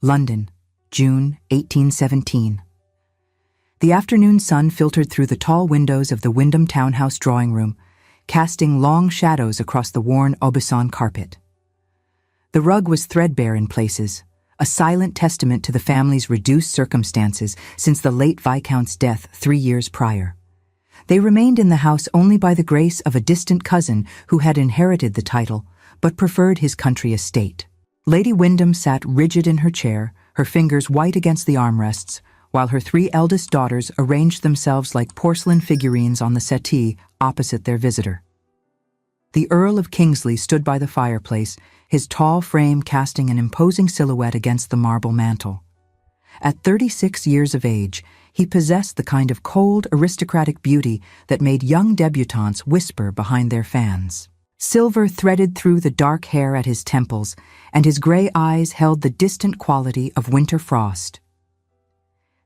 London, June 1817. The afternoon sun filtered through the tall windows of the Wyndham townhouse drawing room, casting long shadows across the worn Aubusson carpet. The rug was threadbare in places, a silent testament to the family's reduced circumstances since the late Viscount's death 3 years prior. They remained in the house only by the grace of a distant cousin who had inherited the title, but preferred his country estate. Lady Wyndham sat rigid in her chair, her fingers white against the armrests, while her 3 eldest daughters arranged themselves like porcelain figurines on the settee opposite their visitor. The Earl of Kingsley stood by the fireplace, his tall frame casting an imposing silhouette against the marble mantel. At 36 years of age, he possessed the kind of cold, aristocratic beauty that made young debutantes whisper behind their fans. Silver threaded through the dark hair at his temples, and his gray eyes held the distant quality of winter frost.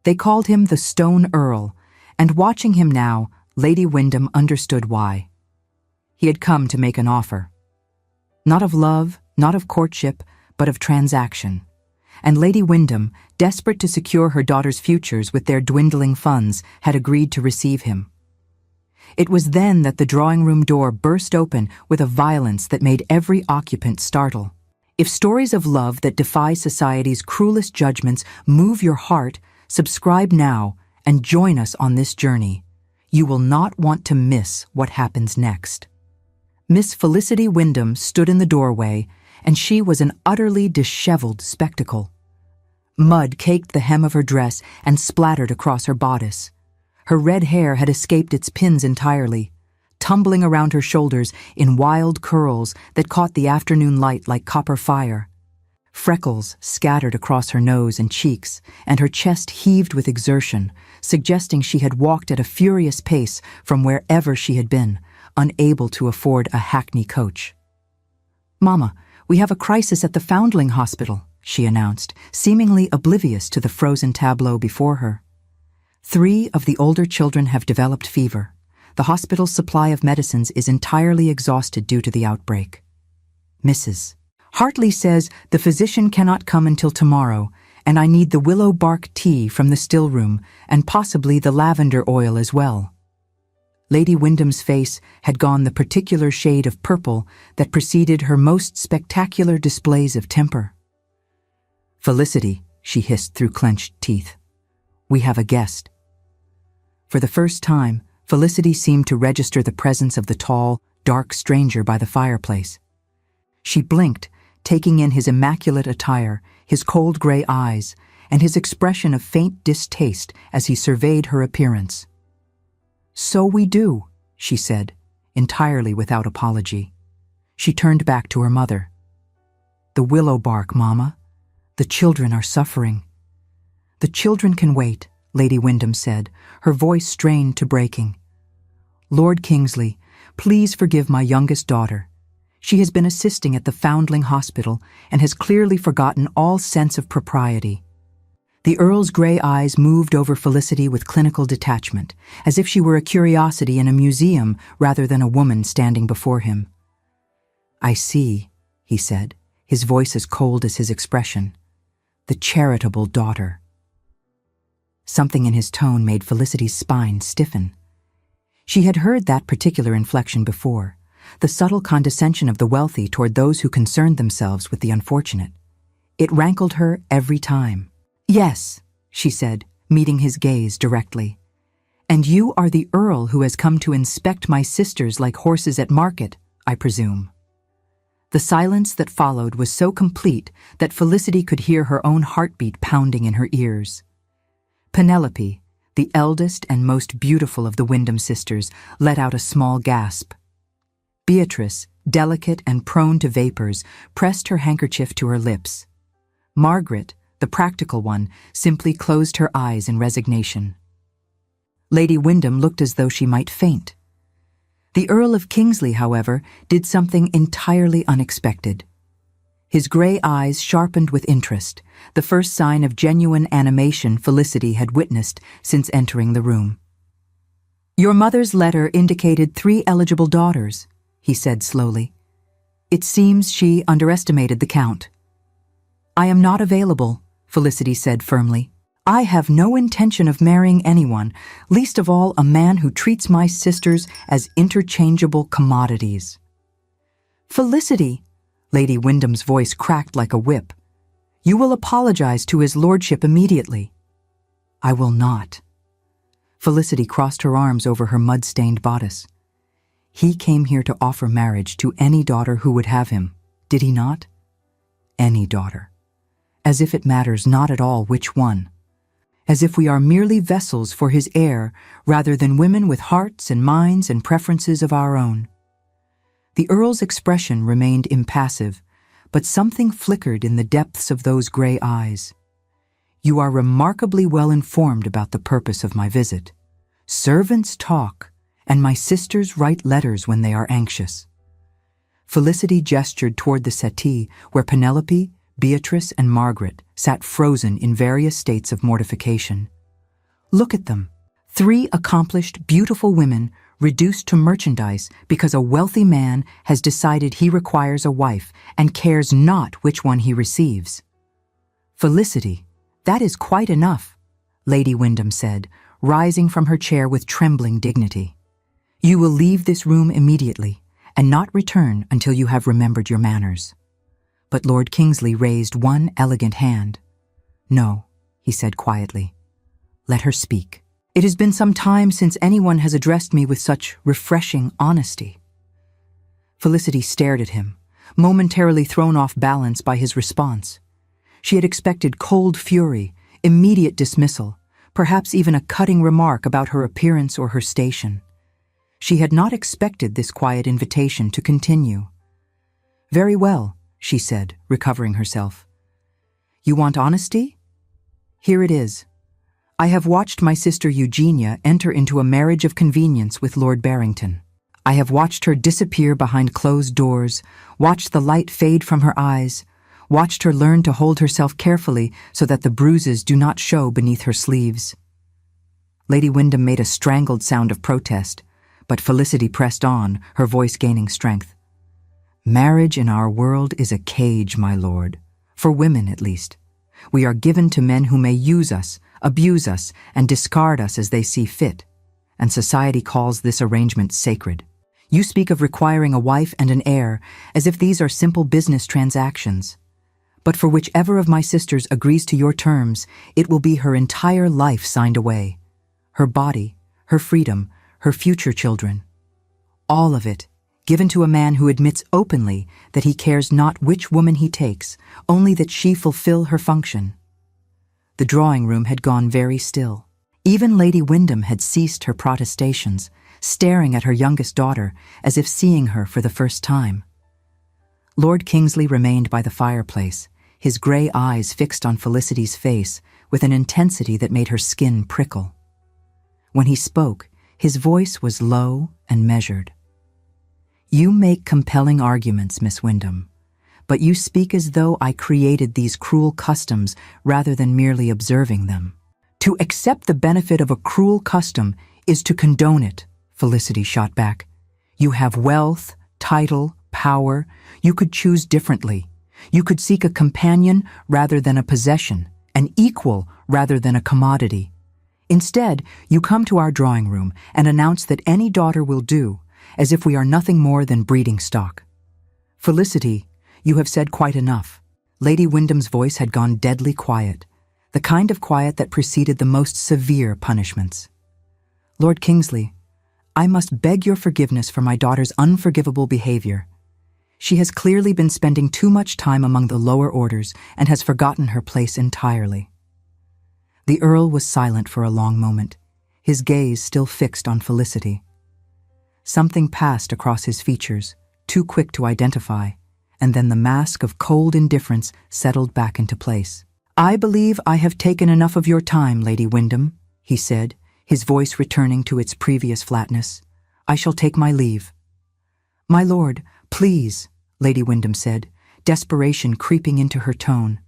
They called him the Stone Earl, and watching him now, Lady Wyndham understood why. He had come to make an offer. Not of love, not of courtship, but of transaction. And Lady Wyndham, desperate to secure her daughters' futures with their dwindling funds, had agreed to receive him. It was then that the drawing-room door burst open with a violence that made every occupant startle. If stories of love that defy society's cruelest judgments move your heart, subscribe now and join us on this journey. You will not want to miss what happens next. Miss Felicity Wyndham stood in the doorway, and she was an utterly disheveled spectacle. Mud caked the hem of her dress and splattered across her bodice. Her red hair had escaped its pins entirely, tumbling around her shoulders in wild curls that caught the afternoon light like copper fire. Freckles scattered across her nose and cheeks, and her chest heaved with exertion, suggesting she had walked at a furious pace from wherever she had been, unable to afford a hackney coach. "Mama, we have a crisis at the Foundling Hospital," she announced, seemingly oblivious to the frozen tableau before her. 3 of the older children have developed fever. The hospital's supply of medicines is entirely exhausted due to the outbreak. Mrs. Hartley says the physician cannot come until tomorrow, and I need the willow bark tea from the still room and possibly the lavender oil as well. Lady Wyndham's face had gone the particular shade of purple that preceded her most spectacular displays of temper. "Felicity," she hissed through clenched teeth, "we have a guest." For the first time, Felicity seemed to register the presence of the tall, dark stranger by the fireplace. She blinked, taking in his immaculate attire, his cold gray eyes, and his expression of faint distaste as he surveyed her appearance. "So we do," she said, entirely without apology. She turned back to her mother. "The willow bark, Mama. The children are suffering." "The children can wait," Lady Wyndham said, her voice strained to breaking. "Lord Kingsley, please forgive my youngest daughter. She has been assisting at the Foundling Hospital and has clearly forgotten all sense of propriety." The Earl's gray eyes moved over Felicity with clinical detachment, as if she were a curiosity in a museum rather than a woman standing before him. "I see," he said, his voice as cold as his expression. "The charitable daughter." Something in his tone made Felicity's spine stiffen. She had heard that particular inflection before, the subtle condescension of the wealthy toward those who concerned themselves with the unfortunate. It rankled her every time. "Yes," she said, meeting his gaze directly. "And you are the Earl who has come to inspect my sisters like horses at market, I presume." The silence that followed was so complete that Felicity could hear her own heartbeat pounding in her ears. Penelope, the eldest and most beautiful of the Wyndham sisters, let out a small gasp. Beatrice, delicate and prone to vapors, pressed her handkerchief to her lips. Margaret, the practical one, simply closed her eyes in resignation. Lady Wyndham looked as though she might faint. The Earl of Kingsley, however, did something entirely unexpected. His gray eyes sharpened with interest, the first sign of genuine animation Felicity had witnessed since entering the room. "Your mother's letter indicated 3 eligible daughters," he said slowly. "It seems she underestimated the count." "I am not available," Felicity said firmly. "I have no intention of marrying anyone, least of all a man who treats my sisters as interchangeable commodities." "Felicity," Lady Wyndham's voice cracked like a whip, "you will apologize to his lordship immediately." "I will not." Felicity crossed her arms over her mud-stained bodice. "He came here to offer marriage to any daughter who would have him, did he not? Any daughter. As if it matters not at all which one. As if we are merely vessels for his heir rather than women with hearts and minds and preferences of our own." The Earl's expression remained impassive, but something flickered in the depths of those gray eyes. "You are remarkably well informed about the purpose of my visit. Servants talk, and my sisters write letters when they are anxious." Felicity gestured toward the settee where Penelope, Beatrice, and Margaret sat frozen in various states of mortification. "Look at them. 3 accomplished, beautiful women reduced to merchandise because a wealthy man has decided he requires a wife and cares not which one he receives." "Felicity, that is quite enough," Lady Wyndham said, rising from her chair with trembling dignity. "You will leave this room immediately and not return until you have remembered your manners." But Lord Kingsley raised one elegant hand. "No," he said quietly. "Let her speak. It has been some time since anyone has addressed me with such refreshing honesty." Felicity stared at him, momentarily thrown off balance by his response. She had expected cold fury, immediate dismissal, perhaps even a cutting remark about her appearance or her station. She had not expected this quiet invitation to continue. "Very well," she said, recovering herself. "You want honesty? Here it is. I have watched my sister Eugenia enter into a marriage of convenience with Lord Barrington. I have watched her disappear behind closed doors, watched the light fade from her eyes, watched her learn to hold herself carefully so that the bruises do not show beneath her sleeves." Lady Wyndham made a strangled sound of protest, but Felicity pressed on, her voice gaining strength. "Marriage in our world is a cage, my lord, for women at least. We are given to men who may use us, abuse us, and discard us as they see fit, and society calls this arrangement sacred. You speak of requiring a wife and an heir as if these are simple business transactions. But for whichever of my sisters agrees to your terms, it will be her entire life signed away. Her body, her freedom, her future children. All of it, given to a man who admits openly that he cares not which woman he takes, only that she fulfill her function." The drawing room had gone very still. Even Lady Wyndham had ceased her protestations, staring at her youngest daughter as if seeing her for the first time. Lord Kingsley remained by the fireplace, his gray eyes fixed on Felicity's face with an intensity that made her skin prickle. When he spoke, his voice was low and measured. "You make compelling arguments, Miss Wyndham, but you speak as though I created these cruel customs rather than merely observing them." "To accept the benefit of a cruel custom is to condone it," Felicity shot back. "You have wealth, title, power. You could choose differently. You could seek a companion rather than a possession, an equal rather than a commodity. Instead, you come to our drawing room and announce that any daughter will do, as if we are nothing more than breeding stock. Felicity, you have said quite enough." Lady Wyndham's voice had gone deadly quiet, the kind of quiet that preceded the most severe punishments. "Lord Kingsley, I must beg your forgiveness for my daughter's unforgivable behavior. She has clearly been spending too much time among the lower orders and has forgotten her place entirely." The Earl was silent for a long moment, his gaze still fixed on Felicity. Something passed across his features, too quick to identify, and then the mask of cold indifference settled back into place. "I believe I have taken enough of your time, Lady Wyndham," he said, his voice returning to its previous flatness. "I shall take my leave." "My lord, please," Lady Wyndham said, desperation creeping into her tone.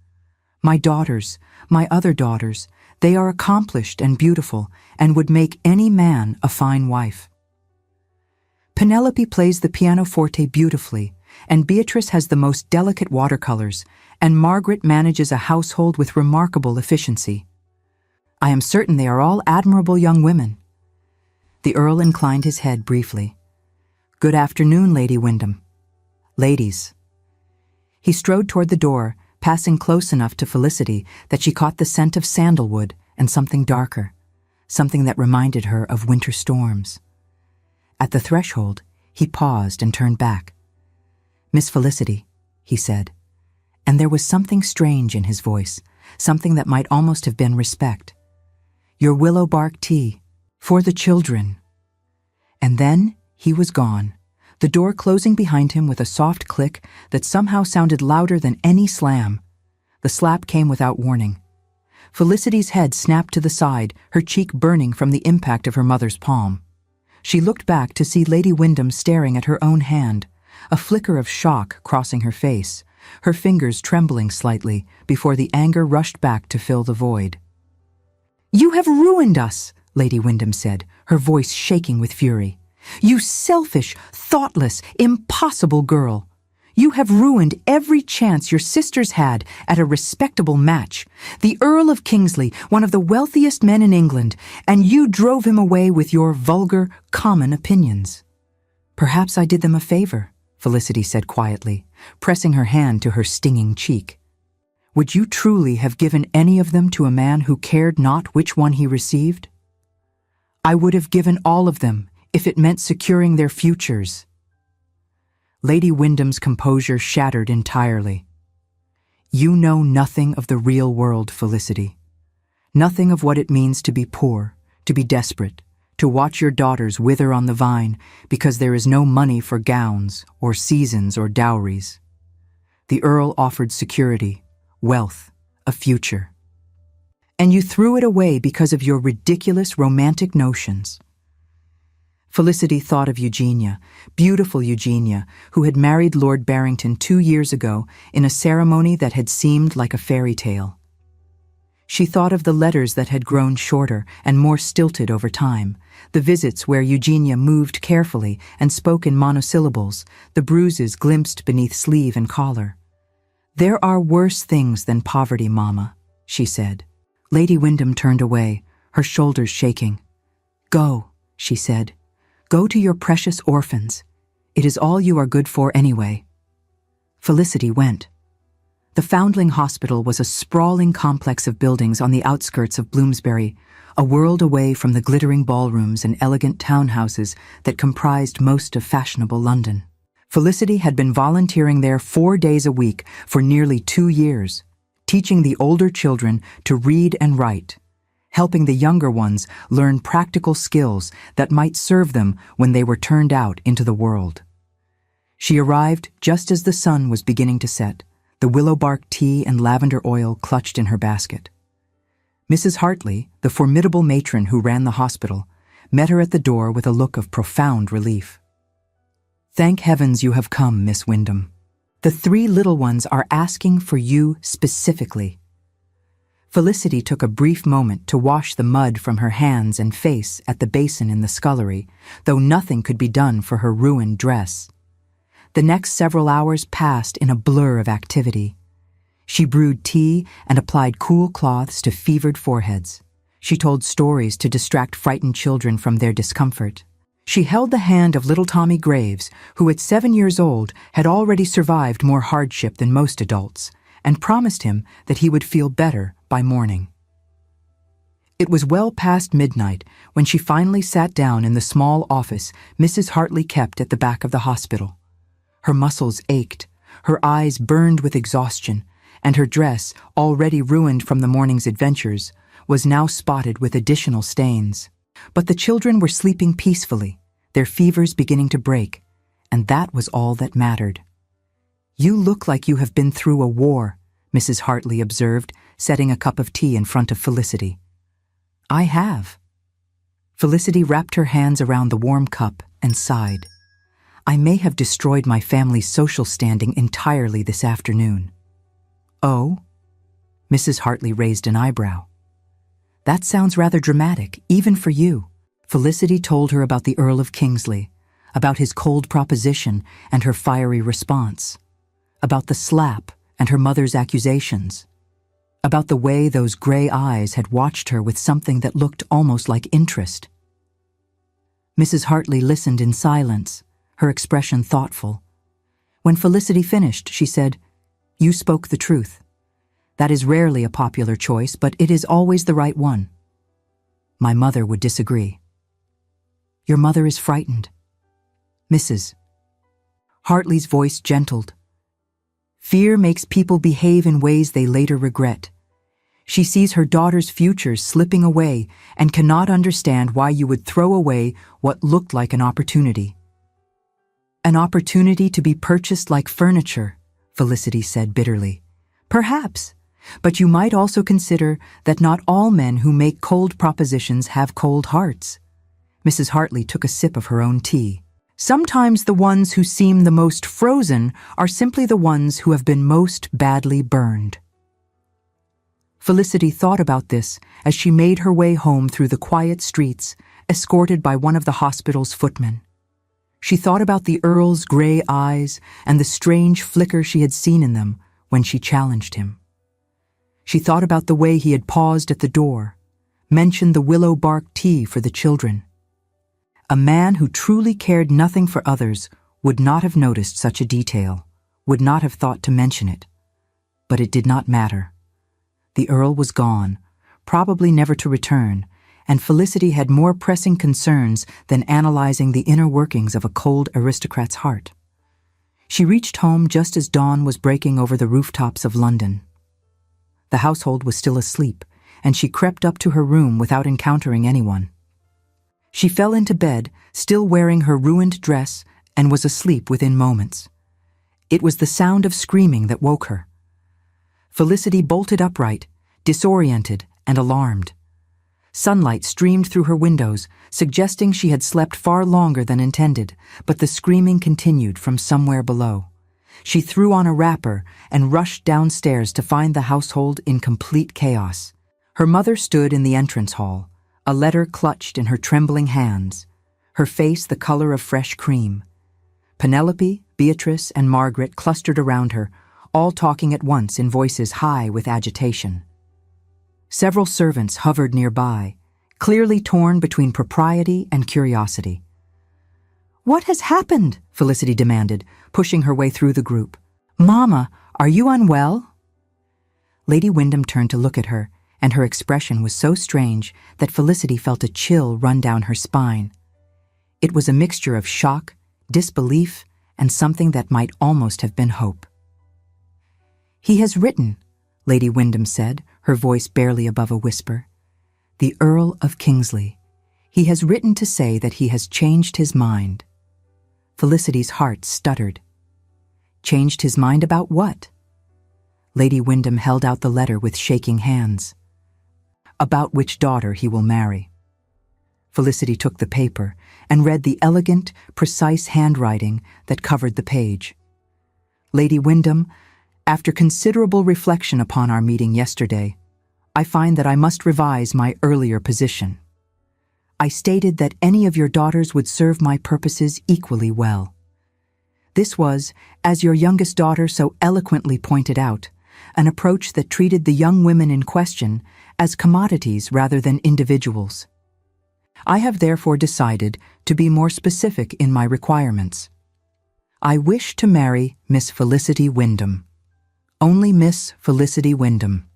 "My daughters, my other daughters, they are accomplished and beautiful, and would make any man a fine wife. Penelope plays the pianoforte beautifully, and Beatrice has the most delicate watercolors, and Margaret manages a household with remarkable efficiency. I am certain they are all admirable young women." The Earl inclined his head briefly. "Good afternoon, Lady Wyndham." "Ladies." He strode toward the door, passing close enough to Felicity that she caught the scent of sandalwood and something darker, something that reminded her of winter storms. At the threshold, he paused and turned back. "Miss Felicity," he said, and there was something strange in his voice, something that might almost have been respect. "Your willow bark tea, for the children." And then he was gone, the door closing behind him with a soft click that somehow sounded louder than any slam. The slap came without warning. Felicity's head snapped to the side, her cheek burning from the impact of her mother's palm. She looked back to see Lady Wyndham staring at her own hand, a flicker of shock crossing her face, her fingers trembling slightly before the anger rushed back to fill the void. "You have ruined us," Lady Wyndham said, her voice shaking with fury. "You selfish, thoughtless, impossible girl. You have ruined every chance your sisters had at a respectable match. The Earl of Kingsley, one of the wealthiest men in England, and you drove him away with your vulgar, common opinions." "Perhaps I did them a favor," Felicity said quietly, pressing her hand to her stinging cheek. "Would you truly have given any of them to a man who cared not which one he received?" "I would have given all of them, if it meant securing their futures." Lady Wyndham's composure shattered entirely. "You know nothing of the real world, Felicity. Nothing of what it means to be poor, to be desperate, to watch your daughters wither on the vine because there is no money for gowns or seasons or dowries. The Earl offered security, wealth, a future. And you threw it away because of your ridiculous romantic notions." Felicity thought of Eugenia, beautiful Eugenia, who had married Lord Barrington 2 years ago in a ceremony that had seemed like a fairy tale. She thought of the letters that had grown shorter and more stilted over time, the visits where Eugenia moved carefully and spoke in monosyllables, the bruises glimpsed beneath sleeve and collar. "There are worse things than poverty, Mama," she said. Lady Wyndham turned away, her shoulders shaking. "Go," she said. "Go to your precious orphans. It is all you are good for anyway." Felicity went. The Foundling Hospital was a sprawling complex of buildings on the outskirts of Bloomsbury, a world away from the glittering ballrooms and elegant townhouses that comprised most of fashionable London. Felicity had been volunteering there 4 days a week for nearly 2 years, teaching the older children to read and write, helping the younger ones learn practical skills that might serve them when they were turned out into the world. She arrived just as the sun was beginning to set, the willow bark tea and lavender oil clutched in her basket. Mrs. Hartley, the formidable matron who ran the hospital, met her at the door with a look of profound relief. "Thank heavens you have come, Miss Wyndham. The 3 little ones are asking for you specifically." Felicity took a brief moment to wash the mud from her hands and face at the basin in the scullery, though nothing could be done for her ruined dress. The next several hours passed in a blur of activity. She brewed tea and applied cool cloths to fevered foreheads. She told stories to distract frightened children from their discomfort. She held the hand of little Tommy Graves, who at 7 years old had already survived more hardship than most adults, and promised him that he would feel better by morning. It was well past midnight when she finally sat down in the small office Mrs. Hartley kept at the back of the hospital. Her muscles ached, her eyes burned with exhaustion, and her dress, already ruined from the morning's adventures, was now spotted with additional stains. But the children were sleeping peacefully, their fevers beginning to break, and that was all that mattered. "You look like you have been through a war," Mrs. Hartley observed, setting a cup of tea in front of Felicity. "I have." Felicity wrapped her hands around the warm cup and sighed. "I may have destroyed my family's social standing entirely this afternoon." "Oh?" Mrs. Hartley raised an eyebrow. "That sounds rather dramatic, even for you." Felicity told her about the Earl of Kingsley, about his cold proposition and her fiery response, about the slap and her mother's accusations, about the way those gray eyes had watched her with something that looked almost like interest. Mrs. Hartley listened in silence, her expression thoughtful. When Felicity finished, she said, "You spoke the truth. That is rarely a popular choice, but it is always the right one. My mother would disagree." "Your mother is frightened." Mrs. Hartley's voice gentled. "Fear makes people behave in ways they later regret. She sees her daughter's future slipping away and cannot understand why you would throw away what looked like an opportunity." "An opportunity to be purchased like furniture," Felicity said bitterly. "Perhaps, but you might also consider that not all men who make cold propositions have cold hearts." Mrs. Hartley took a sip of her own tea. "Sometimes the ones who seem the most frozen are simply the ones who have been most badly burned." Felicity thought about this as she made her way home through the quiet streets, escorted by one of the hospital's footmen. She thought about the Earl's gray eyes and the strange flicker she had seen in them when she challenged him. She thought about the way he had paused at the door, mentioned the willow bark tea for the children. A man who truly cared nothing for others would not have noticed such a detail, would not have thought to mention it. But it did not matter. The Earl was gone, probably never to return, and Felicity had more pressing concerns than analyzing the inner workings of a cold aristocrat's heart. She reached home just as dawn was breaking over the rooftops of London. The household was still asleep, and she crept up to her room without encountering anyone. She fell into bed, still wearing her ruined dress, and was asleep within moments. It was the sound of screaming that woke her. Felicity bolted upright, disoriented and alarmed. Sunlight streamed through her windows, suggesting she had slept far longer than intended, but the screaming continued from somewhere below. She threw on a wrapper and rushed downstairs to find the household in complete chaos. Her mother stood in the entrance hall, a letter clutched in her trembling hands, her face the color of fresh cream. Penelope, Beatrice, and Margaret clustered around her, all talking at once in voices high with agitation. Several servants hovered nearby, clearly torn between propriety and curiosity. "What has happened?" Felicity demanded, pushing her way through the group. "Mama, are you unwell?" Lady Wyndham turned to look at her, and her expression was so strange that Felicity felt a chill run down her spine. It was a mixture of shock, disbelief, and something that might almost have been hope. "He has written," Lady Wyndham said, her voice barely above a whisper. "The Earl of Kingsley. He has written to say that he has changed his mind." Felicity's heart stuttered. Changed his mind about what? Lady Wyndham held out the letter with shaking hands. "About which daughter he will marry." Felicity took the paper and read the elegant, precise handwriting that covered the page. "Lady Wyndham, after considerable reflection upon our meeting yesterday, I find that I must revise my earlier position. I stated that any of your daughters would serve my purposes equally well. This was, as your youngest daughter so eloquently pointed out, an approach that treated the young women in question as commodities rather than individuals. I have therefore decided to be more specific in my requirements. I wish to marry Miss Felicity Wyndham. Only Miss Felicity Wyndham.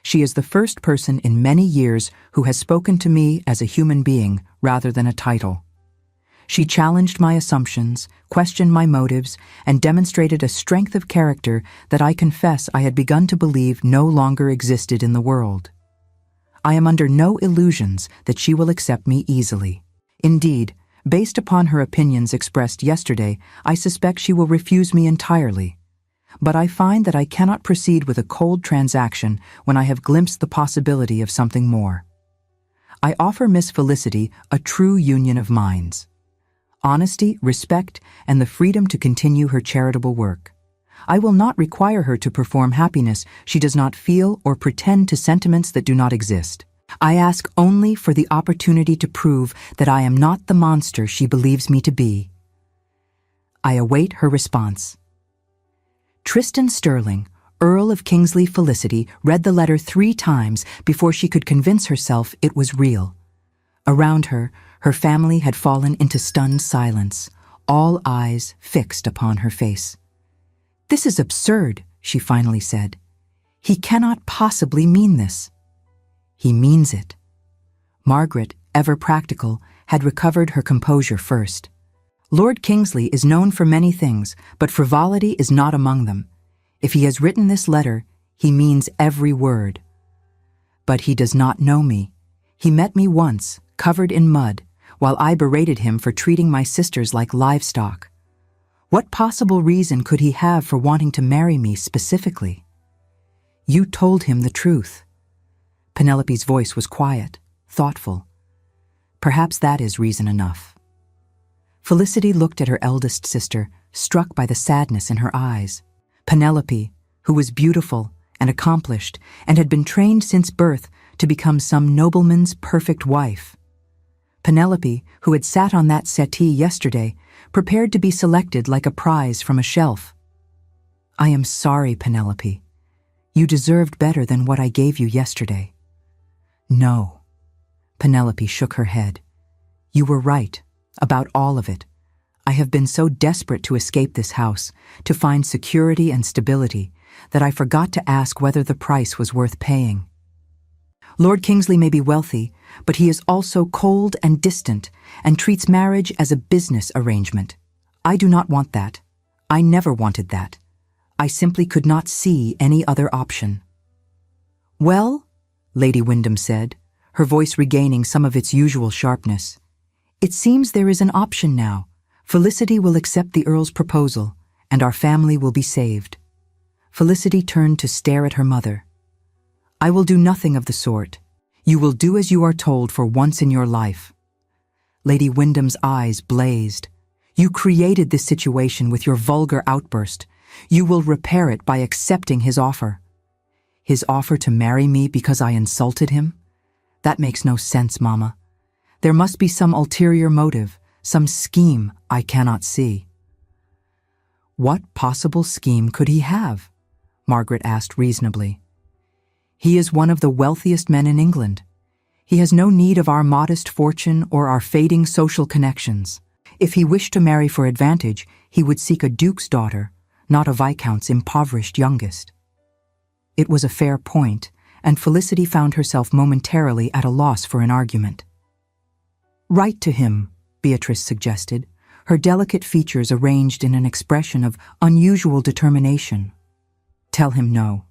She is the first person in many years who has spoken to me as a human being rather than a title. She challenged my assumptions, questioned my motives, and demonstrated a strength of character that I confess I had begun to believe no longer existed in the world. I am under no illusions that she will accept me easily. Indeed, based upon her opinions expressed yesterday, I suspect she will refuse me entirely. But I find that I cannot proceed with a cold transaction when I have glimpsed the possibility of something more. I offer Miss Felicity a true union of minds. Honesty, respect, and the freedom to continue her charitable work. I will not require her to perform happiness she does not feel or pretend to sentiments that do not exist. I ask only for the opportunity to prove that I am not the monster she believes me to be. I await her response. Tristan Sterling, Earl of Kingsley Felicity, read the letter 3 times before she could convince herself it was real. Around her, her family had fallen into stunned silence, all eyes fixed upon her face. "This is absurd," she finally said. "He cannot possibly mean this." "He means it." Margaret, ever practical, had recovered her composure first. "Lord Kingsley is known for many things, but frivolity is not among them. If he has written this letter, he means every word. But he does not know me. He met me once, covered in mud, while I berated him for treating my sisters like livestock. What possible reason could he have for wanting to marry me specifically?" "You told him the truth." Penelope's voice was quiet, thoughtful. "Perhaps that is reason enough." Felicity looked at her eldest sister, struck by the sadness in her eyes. Penelope, who was beautiful and accomplished and had been trained since birth to become some nobleman's perfect wife. Penelope, who had sat on that settee yesterday, prepared to be selected like a prize from a shelf. "I am sorry, Penelope. You deserved better than what I gave you yesterday." "No." Penelope shook her head. "You were right, about all of it. I have been so desperate to escape this house, to find security and stability, that I forgot to ask whether the price was worth paying. Lord Kingsley may be wealthy, but he is also cold and distant, and treats marriage as a business arrangement. I do not want that. I never wanted that. I simply could not see any other option." "Well," Lady Wyndham said, her voice regaining some of its usual sharpness, "it seems there is an option now. Felicity will accept the Earl's proposal, and our family will be saved." Felicity turned to stare at her mother. "I will do nothing of the sort. You will do as you are told for once in your life." Lady Wyndham's eyes blazed. "You created this situation with your vulgar outburst. You will repair it by accepting his offer." "His offer to marry me because I insulted him? That makes no sense, Mama. There must be some ulterior motive, some scheme I cannot see." "What possible scheme could he have?" Margaret asked reasonably. "He is one of the wealthiest men in England. He has no need of our modest fortune or our fading social connections. If he wished to marry for advantage, he would seek a duke's daughter, not a viscount's impoverished youngest." It was a fair point, and Felicity found herself momentarily at a loss for an argument. "Write to him," Beatrice suggested, her delicate features arranged in an expression of unusual determination. "Tell him no.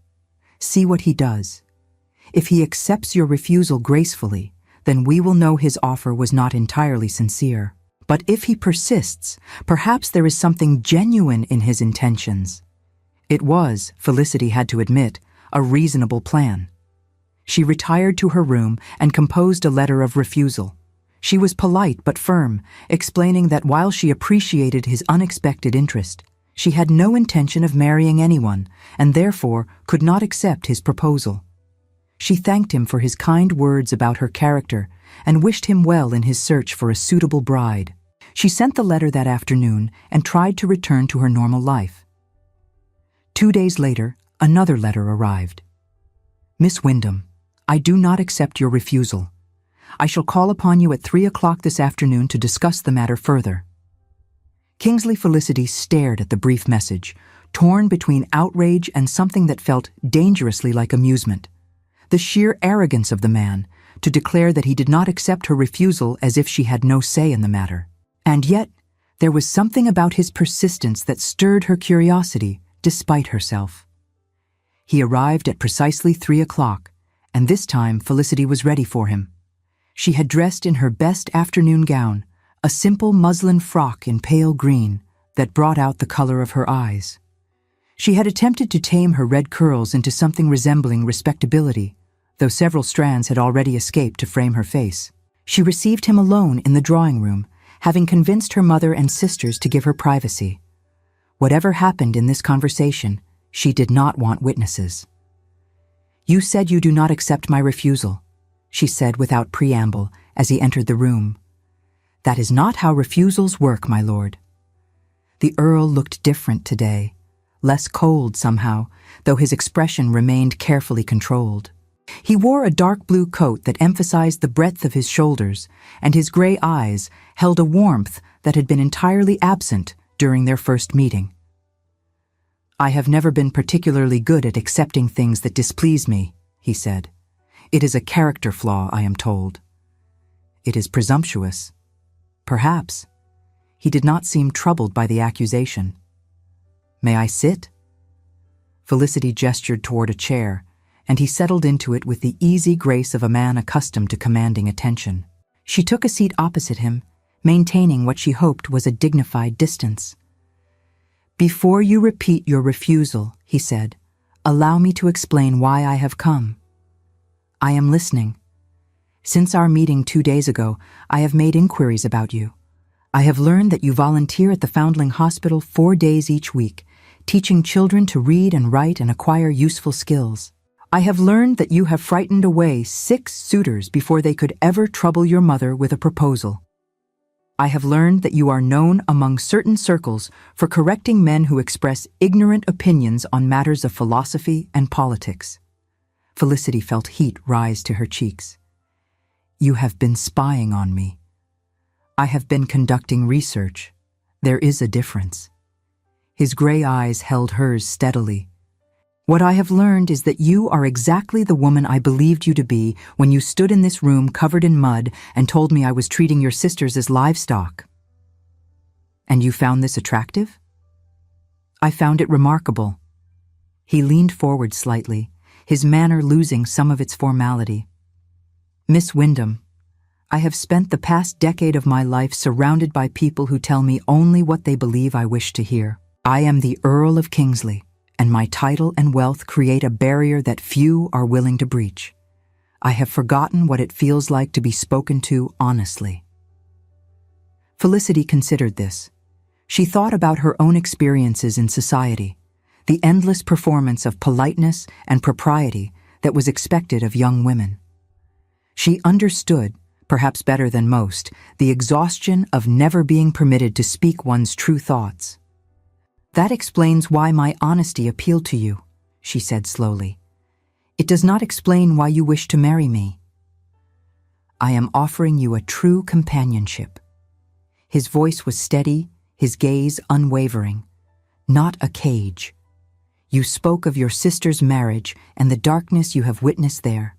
See what he does. If he accepts your refusal gracefully, then we will know his offer was not entirely sincere. But if he persists, perhaps there is something genuine in his intentions." It was, Felicity had to admit, a reasonable plan. She retired to her room and composed a letter of refusal. She was polite but firm, explaining that while she appreciated his unexpected interest, she had no intention of marrying anyone, and therefore could not accept his proposal. She thanked him for his kind words about her character and wished him well in his search for a suitable bride. She sent the letter that afternoon and tried to return to her normal life. 2 days later, another letter arrived. "Miss Wyndham, I do not accept your refusal. I shall call upon you at 3 o'clock this afternoon to discuss the matter further." Kingsley Felicity stared at the brief message, torn between outrage and something that felt dangerously like amusement. The sheer arrogance of the man, to declare that he did not accept her refusal as if she had no say in the matter. And yet, there was something about his persistence that stirred her curiosity, despite herself. He arrived at precisely 3 o'clock, and this time Felicity was ready for him. She had dressed in her best afternoon gown, a simple muslin frock in pale green that brought out the color of her eyes. She had attempted to tame her red curls into something resembling respectability, though several strands had already escaped to frame her face. She received him alone in the drawing room, having convinced her mother and sisters to give her privacy. Whatever happened in this conversation, she did not want witnesses. "You said you do not accept my refusal. she said without preamble as he entered the room. "That is not how refusals work, my lord." The Earl looked different today, less cold somehow, though his expression remained carefully controlled. He wore a dark blue coat that emphasized the breadth of his shoulders, and his gray eyes held a warmth that had been entirely absent during their first meeting. "I have never been particularly good at accepting things that displease me," he said. "It is a character flaw, I am told." "It is presumptuous." "Perhaps." He did not seem troubled by the accusation. "May I sit?" Felicity gestured toward a chair, and he settled into it with the easy grace of a man accustomed to commanding attention. She took a seat opposite him, maintaining what she hoped was a dignified distance. "Before you repeat your refusal," he said, "allow me to explain why I have come." "I am listening. Since our meeting 2 days ago, I have made inquiries about you. I have learned that you volunteer at the Foundling Hospital 4 days each week, teaching children to read and write and acquire useful skills. I have learned that you have frightened away 6 suitors before they could ever trouble your mother with a proposal. I have learned that you are known among certain circles for correcting men who express ignorant opinions on matters of philosophy and politics." Felicity felt heat rise to her cheeks. "You have been spying on me." "I have been conducting research. There is a difference." His gray eyes held hers steadily. "What I have learned is that you are exactly the woman I believed you to be when you stood in this room covered in mud and told me I was treating your sisters as livestock." "And you found this attractive?" "I found it remarkable." He leaned forward slightly, his manner losing some of its formality. "Miss Wyndham, I have spent the past decade of my life surrounded by people who tell me only what they believe I wish to hear. I am the Earl of Kingsley, and my title and wealth create a barrier that few are willing to breach. I have forgotten what it feels like to be spoken to honestly." Felicity considered this. She thought about her own experiences in society, the endless performance of politeness and propriety that was expected of young women. She understood, perhaps better than most, the exhaustion of never being permitted to speak one's true thoughts. "That explains why my honesty appealed to you," she said slowly. "It does not explain why you wish to marry me." "I am offering you a true companionship." His voice was steady, his gaze unwavering. "Not a cage. You spoke of your sister's marriage and the darkness you have witnessed there.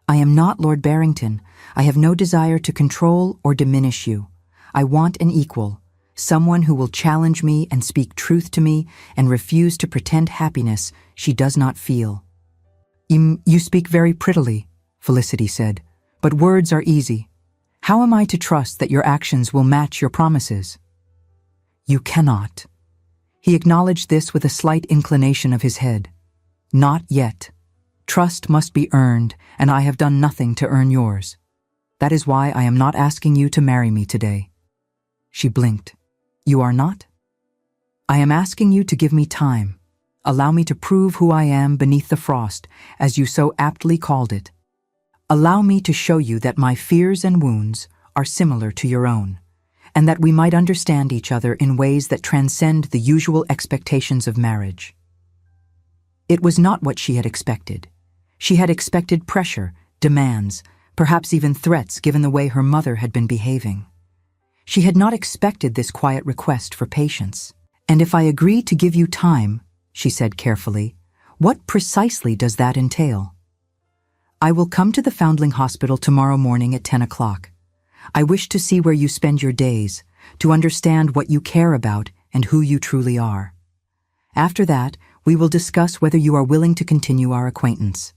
I am not Lord Barrington. I have no desire to control or diminish you. I want an equal, someone who will challenge me and speak truth to me and refuse to pretend happiness she does not feel." You speak very prettily," Felicity said, "but words are easy. How am I to trust that your actions will match your promises?" "You cannot." He acknowledged this with a slight inclination of his head. "Not yet. Trust must be earned, and I have done nothing to earn yours. That is why I am not asking you to marry me today." She blinked. "You are not?" "I am asking you to give me time. Allow me to prove who I am beneath the frost, as you so aptly called it. Allow me to show you that my fears and wounds are similar to your own, and that we might understand each other in ways that transcend the usual expectations of marriage." It was not what she had expected. She had expected pressure, demands, perhaps even threats given the way her mother had been behaving. She had not expected this quiet request for patience. "And if I agree to give you time," she said carefully, "what precisely does that entail?" "I will come to the Foundling Hospital tomorrow morning at 10 o'clock. I wish to see where you spend your days, to understand what you care about and who you truly are. After that, we will discuss whether you are willing to continue our acquaintance."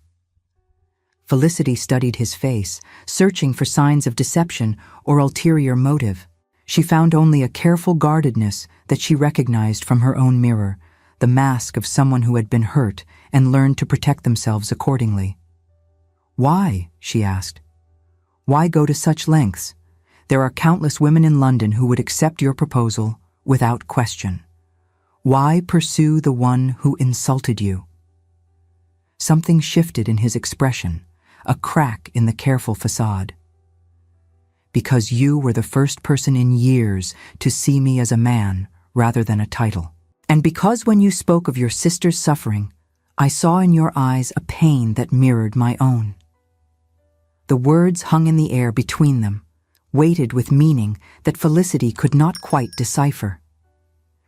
Felicity studied his face, searching for signs of deception or ulterior motive. She found only a careful guardedness that she recognized from her own mirror, the mask of someone who had been hurt and learned to protect themselves accordingly. "Why?" she asked. "Why go to such lengths? There are countless women in London who would accept your proposal without question. Why pursue the one who insulted you?" Something shifted in his expression, a crack in the careful facade. Because you were the first person in years to see me as a man rather than a title. And because when you spoke of your sister's suffering, I saw in your eyes a pain that mirrored my own. The words hung in the air between them, weighted with meaning that Felicity could not quite decipher.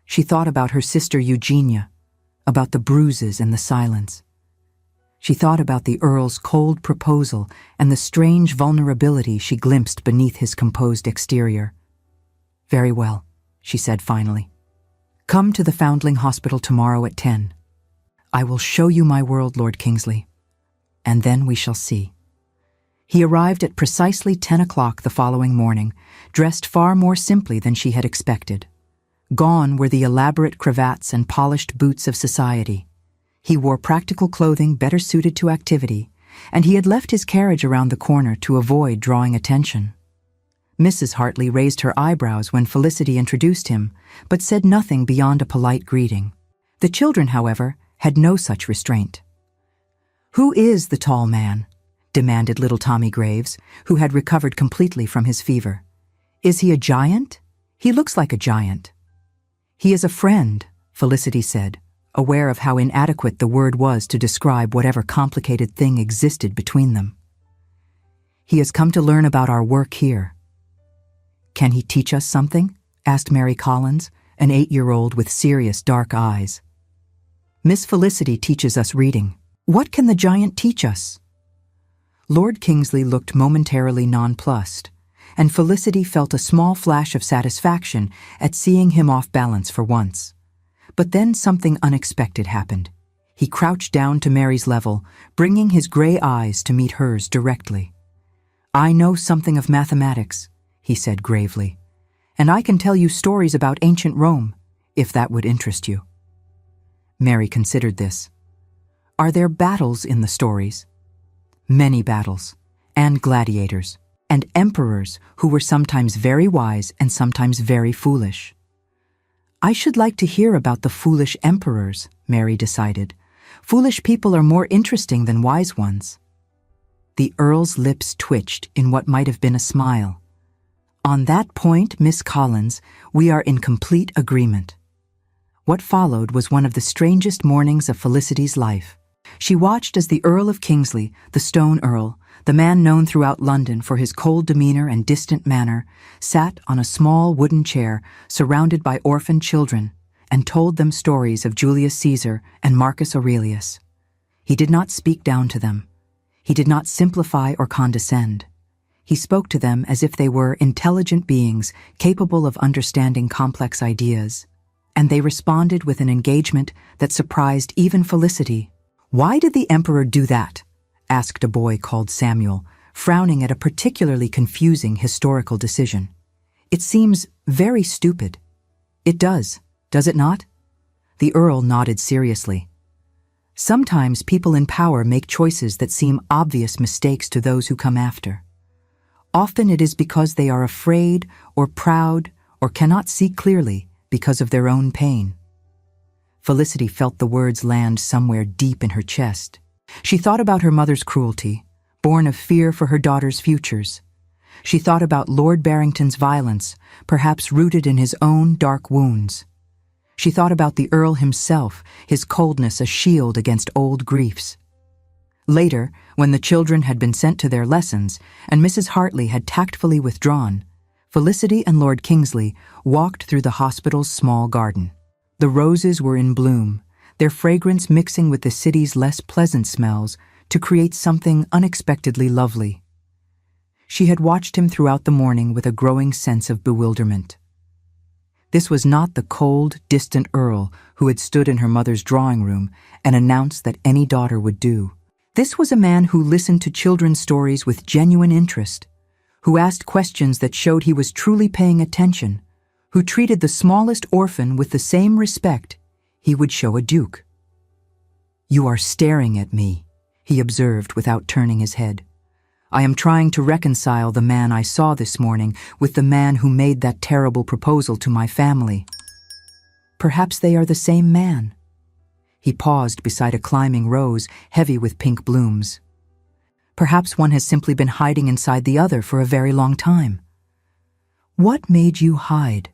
She thought about her sister Eugenia, about the bruises and the silence. She thought about the Earl's cold proposal and the strange vulnerability she glimpsed beneath his composed exterior. "Very well," she said finally. "Come to the Foundling Hospital tomorrow at 10. I will show you my world, Lord Kingsley, and then we shall see." He arrived at precisely 10 o'clock the following morning, dressed far more simply than she had expected. Gone were the elaborate cravats and polished boots of society. He wore practical clothing better suited to activity, and he had left his carriage around the corner to avoid drawing attention. Mrs. Hartley raised her eyebrows when Felicity introduced him, but said nothing beyond a polite greeting. The children, however, had no such restraint. "Who is the tall man?" demanded little Tommy Graves, who had recovered completely from his fever. "Is he a giant? He looks like a giant." "He is a friend," Felicity said, aware of how inadequate the word was to describe whatever complicated thing existed between them. "He has come to learn about our work here." "Can he teach us something?" asked Mary Collins, an 8-year-old with serious dark eyes. "Miss Felicity teaches us reading. What can the giant teach us?" Lord Kingsley looked momentarily nonplussed, and Felicity felt a small flash of satisfaction at seeing him off balance for once. But then something unexpected happened. He crouched down to Mary's level, bringing his gray eyes to meet hers directly. "I know something of mathematics," he said gravely, "and I can tell you stories about ancient Rome, if that would interest you." Mary considered this. "Are there battles in the stories?" "Many battles, and gladiators, and emperors who were sometimes very wise and sometimes very foolish." "I should like to hear about the foolish emperors," Mary decided. "Foolish people are more interesting than wise ones." The Earl's lips twitched in what might have been a smile. "On that point, Miss Collins, we are in complete agreement." What followed was one of the strangest mornings of Felicity's life. She watched as the Earl of Kingsley, the Stone Earl, the man known throughout London for his cold demeanor and distant manner, sat on a small wooden chair surrounded by orphaned children and told them stories of Julius Caesar and Marcus Aurelius. He did not speak down to them. He did not simplify or condescend. He spoke to them as if they were intelligent beings capable of understanding complex ideas, and they responded with an engagement that surprised even Felicity. "Why did the emperor do that?" asked a boy called Samuel, frowning at a particularly confusing historical decision. "It seems very stupid." "It does it not?" The Earl nodded seriously. "Sometimes people in power make choices that seem obvious mistakes to those who come after. Often it is because they are afraid or proud or cannot see clearly because of their own pain." Felicity felt the words land somewhere deep in her chest. She thought about her mother's cruelty, born of fear for her daughter's futures. She thought about Lord Barrington's violence, perhaps rooted in his own dark wounds. She thought about the Earl himself, his coldness a shield against old griefs. Later, when the children had been sent to their lessons and Mrs. Hartley had tactfully withdrawn, Felicity and Lord Kingsley walked through the hospital's small garden. The roses were in bloom, their fragrance mixing with the city's less pleasant smells to create something unexpectedly lovely. She had watched him throughout the morning with a growing sense of bewilderment. This was not the cold, distant Earl who had stood in her mother's drawing room and announced that any daughter would do. This was a man who listened to children's stories with genuine interest, who asked questions that showed he was truly paying attention, who treated the smallest orphan with the same respect he would show a duke. "You are staring at me," he observed without turning his head. "I am trying to reconcile the man I saw this morning with the man who made that terrible proposal to my family. Perhaps they are the same man." He paused beside a climbing rose heavy with pink blooms. Perhaps one has simply been hiding inside the other for a very long time. What made you hide?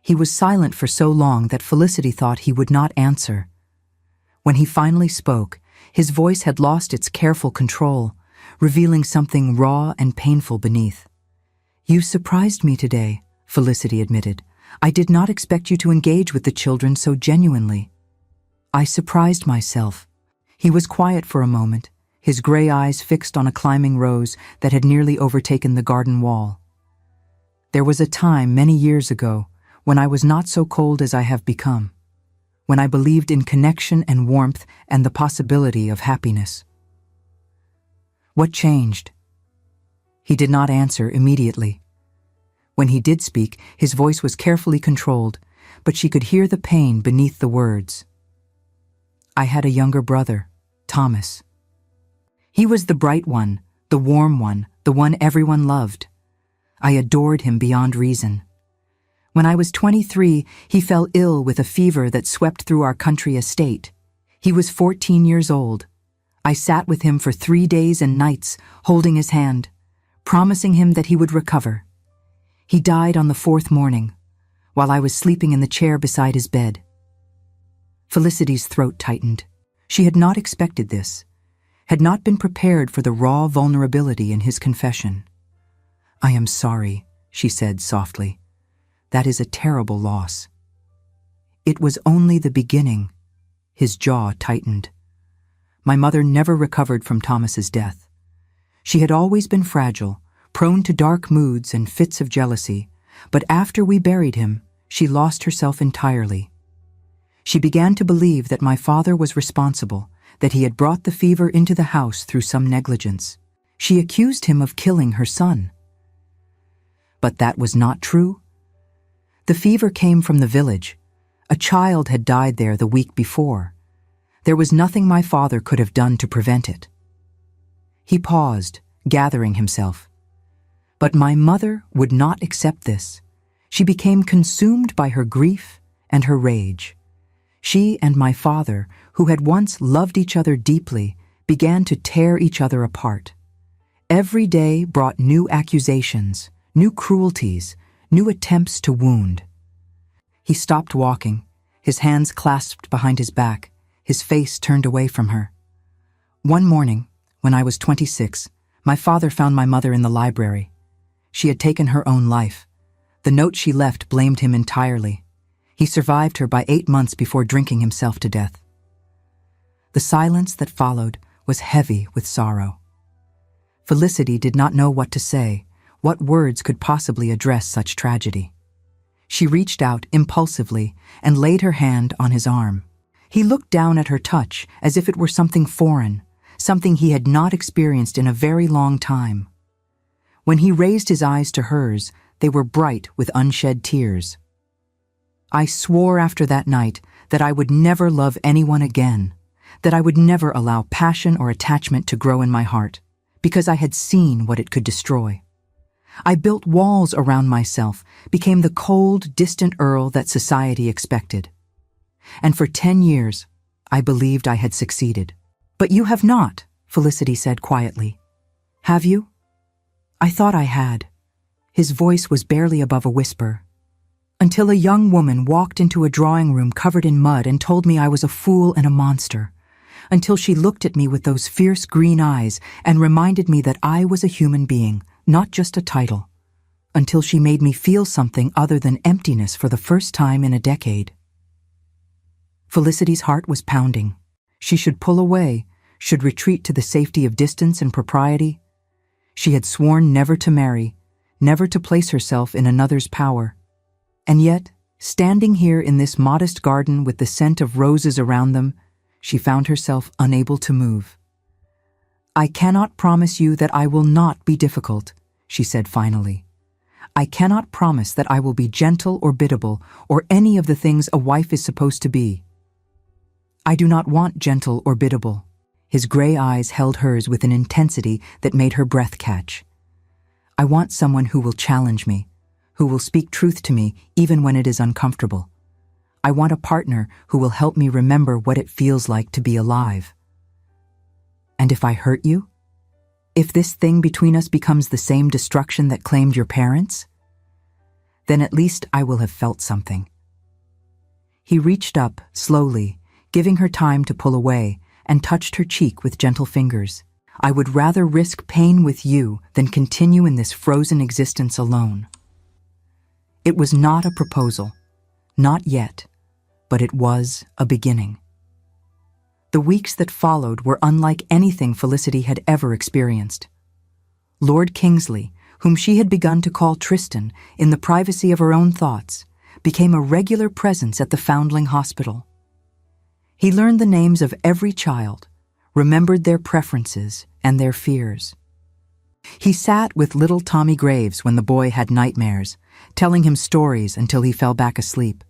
He was silent for so long that Felicity thought he would not answer. When he finally spoke, his voice had lost its careful control, revealing something raw and painful beneath. "You surprised me today," Felicity admitted. "I did not expect you to engage with the children so genuinely." "I surprised myself." He was quiet for a moment, his gray eyes fixed on a climbing rose that had nearly overtaken the garden wall. "There was a time many years ago when I was not so cold as I have become, when I believed in connection and warmth and the possibility of happiness." "What changed?" He did not answer immediately. When he did speak, his voice was carefully controlled, but she could hear the pain beneath the words. "I had a younger brother, Thomas. He was the bright one, the warm one, the one everyone loved. I adored him beyond reason. When I was 23, he fell ill with a fever that swept through our country estate. He was 14 years old. I sat with him for 3 days and nights, holding his hand, promising him that he would recover. He died on the 4th morning, while I was sleeping in the chair beside his bed." Felicity's throat tightened. She had not expected this, had not been prepared for the raw vulnerability in his confession. "I am sorry," she said softly. "That is a terrible loss." "It was only the beginning." His jaw tightened. "My mother never recovered from Thomas's death. She had always been fragile, prone to dark moods and fits of jealousy, but after we buried him, she lost herself entirely. She began to believe that my father was responsible, that he had brought the fever into the house through some negligence. She accused him of killing her son. But that was not true. The fever came from the village. A child had died there the week before. There was nothing my father could have done to prevent it." He paused, gathering himself. But my mother would not accept this. She became consumed by her grief and her rage. She and my father, who had once loved each other deeply, began to tear each other apart. Every day brought new accusations, new cruelties, new attempts to wound. He stopped walking, his hands clasped behind his back, his face turned away from her. "One morning, when I was 26, my father found my mother in the library. She had taken her own life. The note she left blamed him entirely. He survived her by 8 months before drinking himself to death." The silence that followed was heavy with sorrow. Felicity did not know what to say, what words could possibly address such tragedy. She reached out impulsively and laid her hand on his arm. He looked down at her touch as if it were something foreign, something he had not experienced in a very long time. When he raised his eyes to hers, they were bright with unshed tears. "I swore after that night that I would never love anyone again, that I would never allow passion or attachment to grow in my heart, because I had seen what it could destroy. I built walls around myself, became the cold, distant earl that society expected. And for 10 years, I believed I had succeeded." "But you have not," Felicity said quietly. "Have you?" "I thought I had." His voice was barely above a whisper. "Until a young woman walked into a drawing room covered in mud and told me I was a fool and a monster. Until she looked at me with those fierce green eyes and reminded me that I was a human being, not just a title. Until she made me feel something other than emptiness for the first time in a decade." Felicity's heart was pounding. She should pull away, should retreat to the safety of distance and propriety. She had sworn never to marry, never to place herself in another's power. And yet, standing here in this modest garden with the scent of roses around them, she found herself unable to move. "I cannot promise you that I will not be difficult," she said finally. "I cannot promise that I will be gentle or biddable or any of the things a wife is supposed to be." "I do not want gentle or biddable." His gray eyes held hers with an intensity that made her breath catch. "I want someone who will challenge me, who will speak truth to me even when it is uncomfortable. I want a partner who will help me remember what it feels like to be alive." "And if I hurt you?" If this thing between us becomes the same destruction that claimed your parents, then at least I will have felt something. He reached up, slowly, giving her time to pull away, and touched her cheek with gentle fingers. I would rather risk pain with you than continue in this frozen existence alone. It was not a proposal, not yet, but it was a beginning. The weeks that followed were unlike anything Felicity had ever experienced. Lord Kingsley, whom she had begun to call Tristan in the privacy of her own thoughts, became a regular presence at the Foundling Hospital. He learned the names of every child, remembered their preferences and their fears. He sat with little Tommy Graves when the boy had nightmares, telling him stories until he fell back asleep.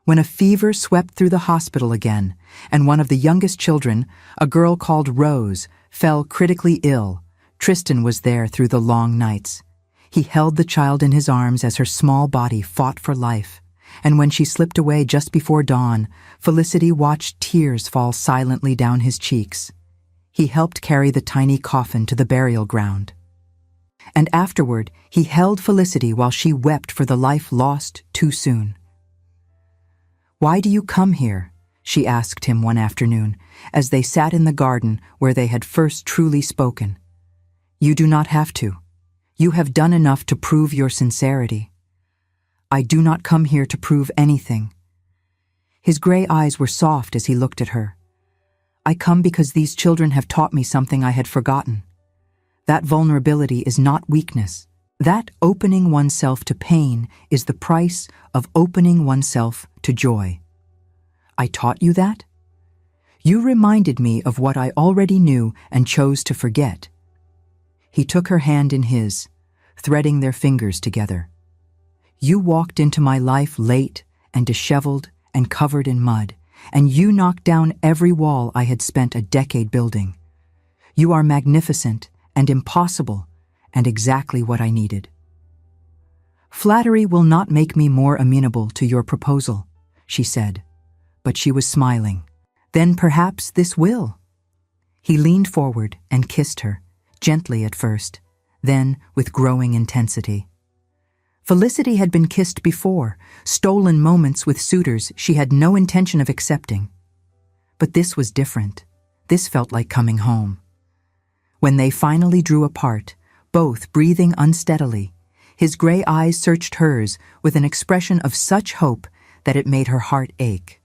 When a fever swept through the hospital again, and one of the youngest children, a girl called Rose, fell critically ill, Tristan was there through the long nights. He held the child in his arms as her small body fought for life, and when she slipped away just before dawn, Felicity watched tears fall silently down his cheeks. He helped carry the tiny coffin to the burial ground. And afterward, he held Felicity while she wept for the life lost too soon. "Why do you come here?" she asked him one afternoon, as they sat in the garden where they had first truly spoken. "You do not have to. You have done enough to prove your sincerity." "I do not come here to prove anything." His gray eyes were soft as he looked at her. "I come because these children have taught me something I had forgotten. That vulnerability is not weakness. That opening oneself to pain is the price of opening oneself to joy. I taught you that? You reminded me of what I already knew and chose to forget." He took her hand in his, threading their fingers together. "You walked into my life late and disheveled and covered in mud, and you knocked down every wall I had spent a decade building. You are magnificent and impossible, and exactly what I needed. Flattery will not make me more amenable to your proposal," she said, but she was smiling. "Then perhaps this will." He leaned forward and kissed her, gently at first, then with growing intensity. Felicity had been kissed before, stolen moments with suitors she had no intention of accepting. But this was different. This felt like coming home. When they finally drew apart, both breathing unsteadily, his gray eyes searched hers with an expression of such hope that it made her heart ache.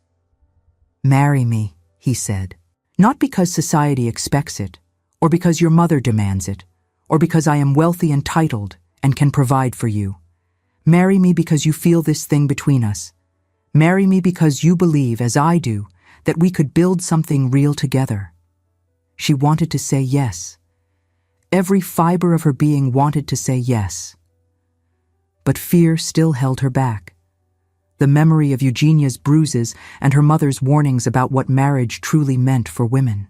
"Marry me," he said, "not because society expects it, or because your mother demands it, or because I am wealthy and titled and can provide for you. Marry me because you feel this thing between us. Marry me because you believe, as I do, that we could build something real together." She wanted to say yes. Every fiber of her being wanted to say yes. But fear still held her back. The memory of Eugenia's bruises and her mother's warnings about what marriage truly meant for women.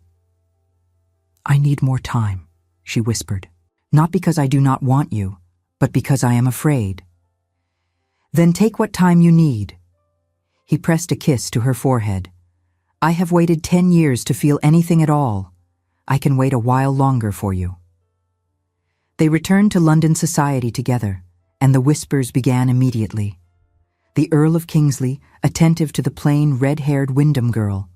"I need more time," she whispered. "Not because I do not want you, but because I am afraid." "Then take what time you need." He pressed a kiss to her forehead. "I have waited 10 years to feel anything at all. I can wait a while longer for you." They returned to London society together, and the whispers began immediately. The Earl of Kingsley, attentive to the plain, red-haired Wyndham girl.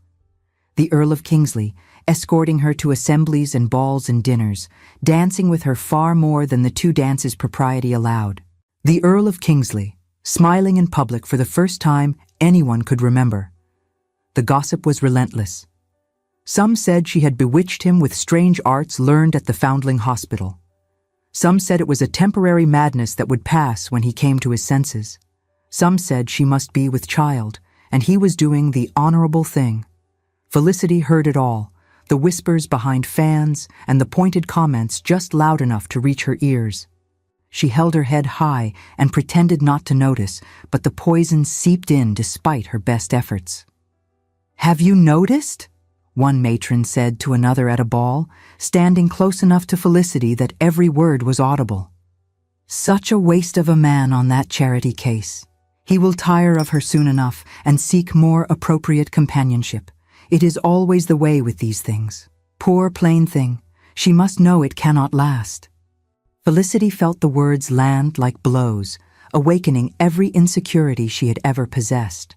The Earl of Kingsley, escorting her to assemblies and balls and dinners, dancing with her far more than the 2 dances propriety allowed. The Earl of Kingsley, smiling in public for the first time anyone could remember. The gossip was relentless. Some said she had bewitched him with strange arts learned at the Foundling Hospital. Some said it was a temporary madness that would pass when he came to his senses. Some said she must be with child, and he was doing the honorable thing. Felicity heard it all, the whispers behind fans and the pointed comments just loud enough to reach her ears. She held her head high and pretended not to notice, but the poison seeped in despite her best efforts. "Have you noticed?" one matron said to another at a ball, standing close enough to Felicity that every word was audible. "Such a waste of a man on that charity case. He will tire of her soon enough and seek more appropriate companionship. It is always the way with these things. Poor plain thing. She must know it cannot last. Felicity felt the words land like blows, awakening every insecurity she had ever possessed.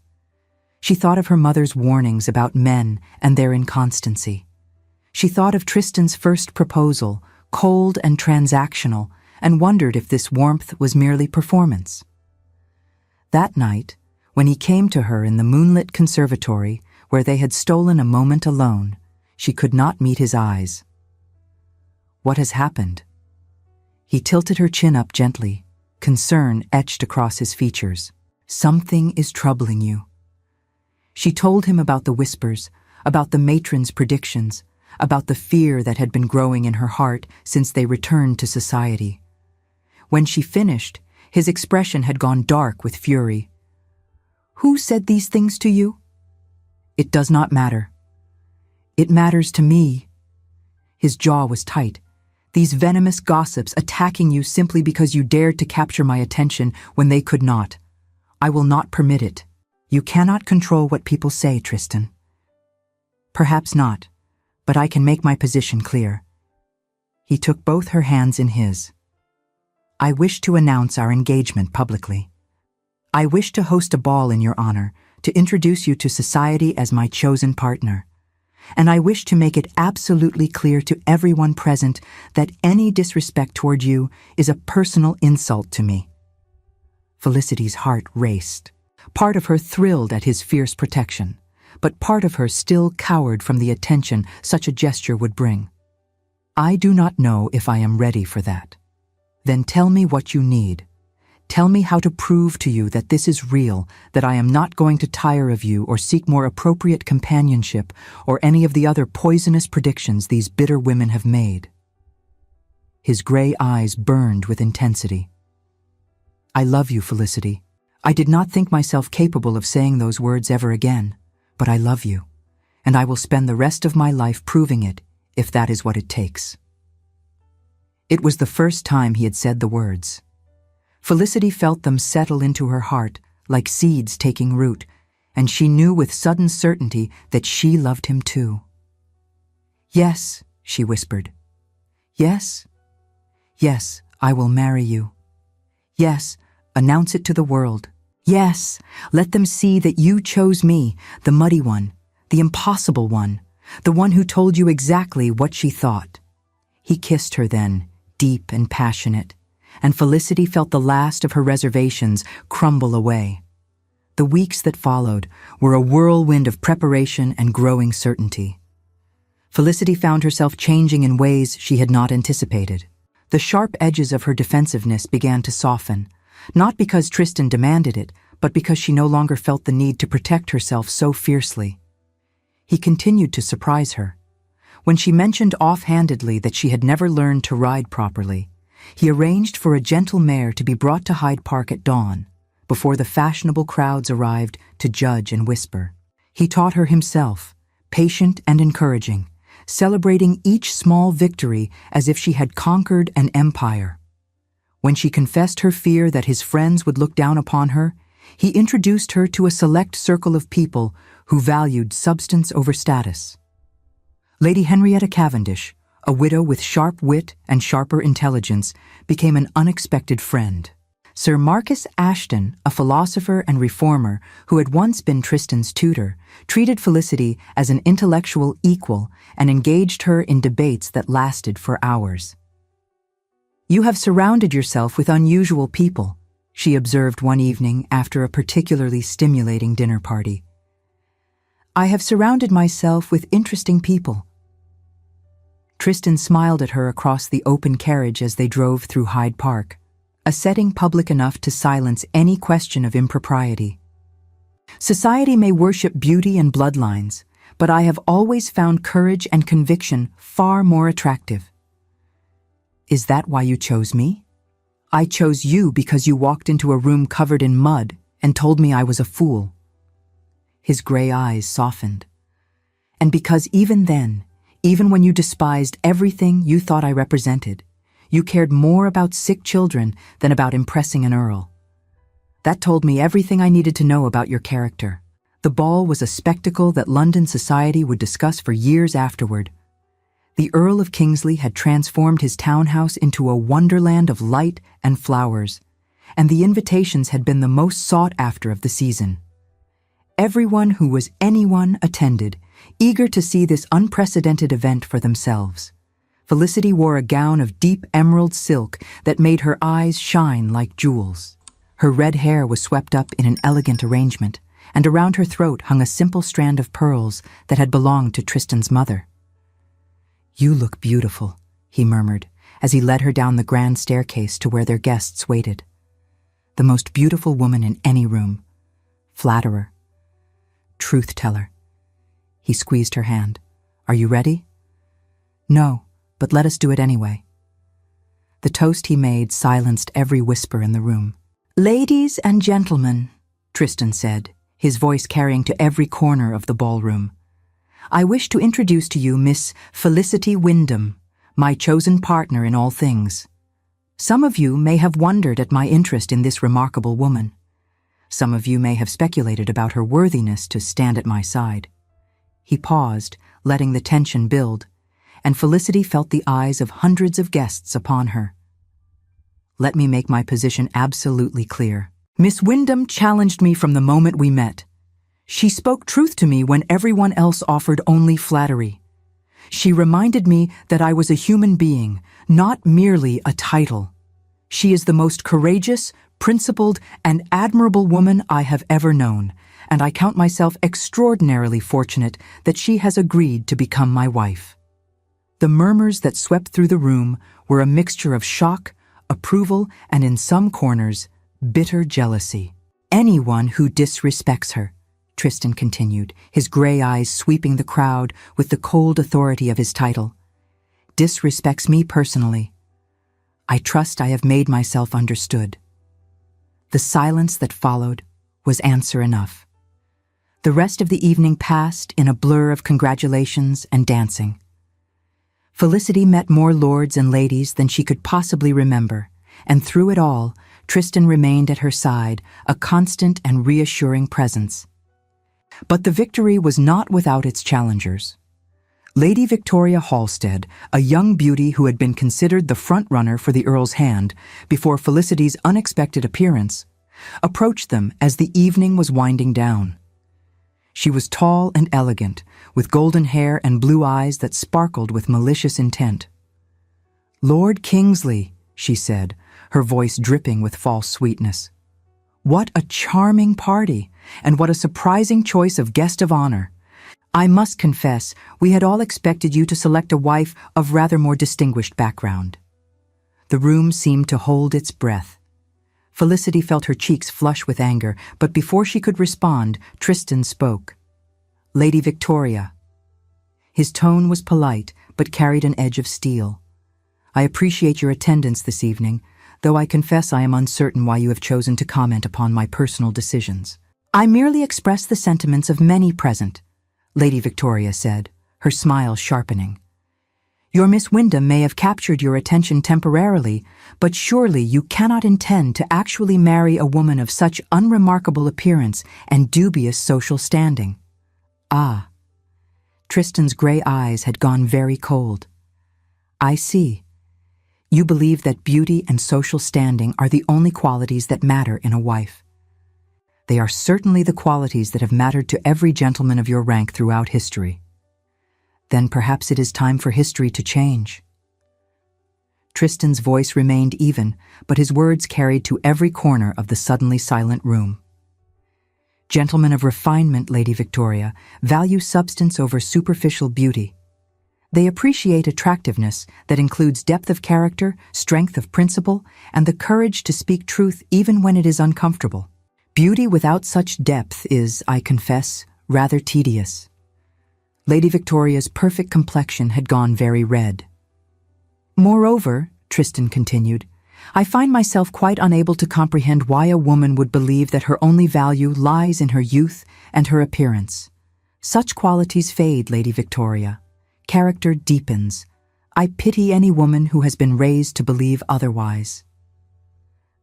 She thought of her mother's warnings about men and their inconstancy. She thought of Tristan's first proposal, cold and transactional, and wondered if this warmth was merely performance. That night, when he came to her in the moonlit conservatory where they had stolen a moment alone, she could not meet his eyes. "What has happened?" He tilted her chin up gently, concern etched across his features. "Something is troubling you." She told him about the whispers, about the matron's predictions, about the fear that had been growing in her heart since they returned to society. When she finished, his expression had gone dark with fury. "Who said these things to you?" "It does not matter." "It matters to me." His jaw was tight. "These venomous gossips attacking you simply because you dared to capture my attention when they could not. I will not permit it. You cannot control what people say, Tristan." "Perhaps not, but I can make my position clear." He took both her hands in his. "I wish to announce our engagement publicly. I wish to host a ball in your honor, to introduce you to society as my chosen partner. And I wish to make it absolutely clear to everyone present that any disrespect toward you is a personal insult to me." Felicity's heart raced. Part of her thrilled at his fierce protection, but part of her still cowered from the attention such a gesture would bring. "I do not know if I am ready for that." "Then tell me what you need. Tell me how to prove to you that this is real, that I am not going to tire of you or seek more appropriate companionship or any of the other poisonous predictions these bitter women have made." His gray eyes burned with intensity. "I love you, Felicity. I did not think myself capable of saying those words ever again, but I love you, and I will spend the rest of my life proving it, if that is what it takes." It was the first time he had said the words. Felicity felt them settle into her heart like seeds taking root, and she knew with sudden certainty that she loved him too. "Yes," she whispered. "Yes. Yes, I will marry you. Yes, announce it to the world. Yes, let them see that you chose me, the muddy one, the impossible one, the one who told you exactly what she thought." He kissed her then, deep and passionate, and Felicity felt the last of her reservations crumble away. The weeks that followed were a whirlwind of preparation and growing certainty. Felicity found herself changing in ways she had not anticipated. The sharp edges of her defensiveness began to soften, not because Tristan demanded it, but because she no longer felt the need to protect herself so fiercely. He continued to surprise her. When she mentioned offhandedly that she had never learned to ride properly, he arranged for a gentle mare to be brought to Hyde Park at dawn, before the fashionable crowds arrived to judge and whisper. He taught her himself, patient and encouraging, celebrating each small victory as if she had conquered an empire. When she confessed her fear that his friends would look down upon her, he introduced her to a select circle of people who valued substance over status. Lady Henrietta Cavendish, a widow with sharp wit and sharper intelligence, became an unexpected friend. Sir Marcus Ashton, a philosopher and reformer who had once been Tristan's tutor, treated Felicity as an intellectual equal and engaged her in debates that lasted for hours. "You have surrounded yourself with unusual people," she observed one evening after a particularly stimulating dinner party. "I have surrounded myself with interesting people." Tristan smiled at her across the open carriage as they drove through Hyde Park, a setting public enough to silence any question of impropriety. "Society may worship beauty and bloodlines, but I have always found courage and conviction far more attractive." "Is that why you chose me?" "I chose you because you walked into a room covered in mud and told me I was a fool." His gray eyes softened. "And because even then, even when you despised everything you thought I represented, you cared more about sick children than about impressing an earl. That told me everything I needed to know about your character." The ball was a spectacle that London society would discuss for years afterward. The Earl of Kingsley had transformed his townhouse into a wonderland of light and flowers, and the invitations had been the most sought after of the season. Everyone who was anyone attended, eager to see this unprecedented event for themselves. Felicity wore a gown of deep emerald silk that made her eyes shine like jewels. Her red hair was swept up in an elegant arrangement, and around her throat hung a simple strand of pearls that had belonged to Tristan's mother. "You look beautiful," he murmured, as he led her down the grand staircase to where their guests waited. The most beautiful woman in any room. Flatterer. Truth-teller. He squeezed her hand. "Are you ready?" "No, but let us do it anyway." The toast he made silenced every whisper in the room. "Ladies and gentlemen," Tristan said, his voice carrying to every corner of the ballroom, "I wish to introduce to you Miss Felicity Wyndham, my chosen partner in all things. Some of you may have wondered at my interest in this remarkable woman. Some of you may have speculated about her worthiness to stand at my side." He paused, letting the tension build, and Felicity felt the eyes of hundreds of guests upon her. "Let me make my position absolutely clear. Miss Wyndham challenged me from the moment we met. She spoke truth to me when everyone else offered only flattery. She reminded me that I was a human being, not merely a title. She is the most courageous, principled, and admirable woman I have ever known, and I count myself extraordinarily fortunate that she has agreed to become my wife." The murmurs that swept through the room were a mixture of shock, approval, and in some corners, bitter jealousy. "Anyone who disrespects her," Tristan continued, his gray eyes sweeping the crowd with the cold authority of his title, "disrespects me personally. I trust I have made myself understood." The silence that followed was answer enough. The rest of the evening passed in a blur of congratulations and dancing. Felicity met more lords and ladies than she could possibly remember, and through it all, Tristan remained at her side, a constant and reassuring presence. But the victory was not without its challengers. Lady Victoria Halstead, a young beauty who had been considered the front-runner for the Earl's hand before Felicity's unexpected appearance, approached them as the evening was winding down. She was tall and elegant, with golden hair and blue eyes that sparkled with malicious intent. "Lord Kingsley," she said, her voice dripping with false sweetness. "What a charming party, and what a surprising choice of guest of honor. I must confess, we had all expected you to select a wife of rather more distinguished background." The room seemed to hold its breath. Felicity felt her cheeks flush with anger, but before she could respond, Tristan spoke. "Lady Victoria." His tone was polite, but carried an edge of steel. "I appreciate your attendance this evening, though I confess I am uncertain why you have chosen to comment upon my personal decisions." "I merely express the sentiments of many present," Lady Victoria said, her smile sharpening. "Your Miss Wyndham may have captured your attention temporarily, but surely you cannot intend to actually marry a woman of such unremarkable appearance and dubious social standing." "Ah." Tristan's gray eyes had gone very cold. "I see. You believe that beauty and social standing are the only qualities that matter in a wife. They are certainly the qualities that have mattered to every gentleman of your rank throughout history. Then perhaps it is time for history to change." Tristan's voice remained even, but his words carried to every corner of the suddenly silent room. "Gentlemen of refinement, Lady Victoria, value substance over superficial beauty. They appreciate attractiveness that includes depth of character, strength of principle, and the courage to speak truth even when it is uncomfortable. Beauty without such depth is, I confess, rather tedious." Lady Victoria's perfect complexion had gone very red. "Moreover," Tristan continued, "I find myself quite unable to comprehend why a woman would believe that her only value lies in her youth and her appearance. Such qualities fade, Lady Victoria. Character deepens. I pity any woman who has been raised to believe otherwise."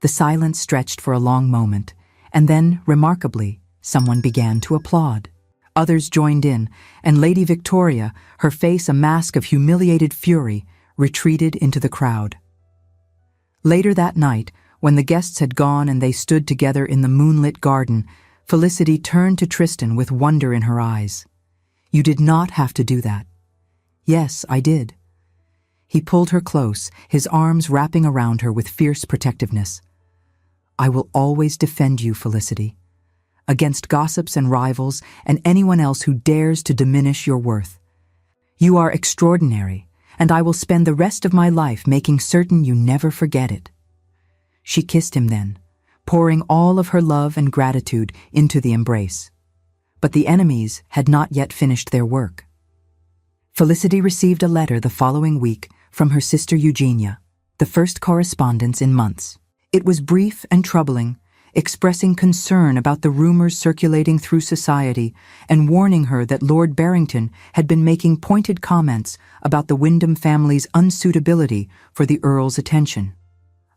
The silence stretched for a long moment, and then, remarkably, someone began to applaud. Others joined in, and Lady Victoria, her face a mask of humiliated fury, retreated into the crowd. Later that night, when the guests had gone and they stood together in the moonlit garden, Felicity turned to Tristan with wonder in her eyes. "You did not have to do that." "Yes, I did." He pulled her close, his arms wrapping around her with fierce protectiveness. "I will always defend you, Felicity, against gossips and rivals and anyone else who dares to diminish your worth. You are extraordinary, and I will spend the rest of my life making certain you never forget it." She kissed him then, pouring all of her love and gratitude into the embrace. But the enemies had not yet finished their work. Felicity received a letter the following week from her sister Eugenia, the first correspondence in months. It was brief and troubling, expressing concern about the rumors circulating through society and warning her that Lord Barrington had been making pointed comments about the Wyndham family's unsuitability for the Earl's attention.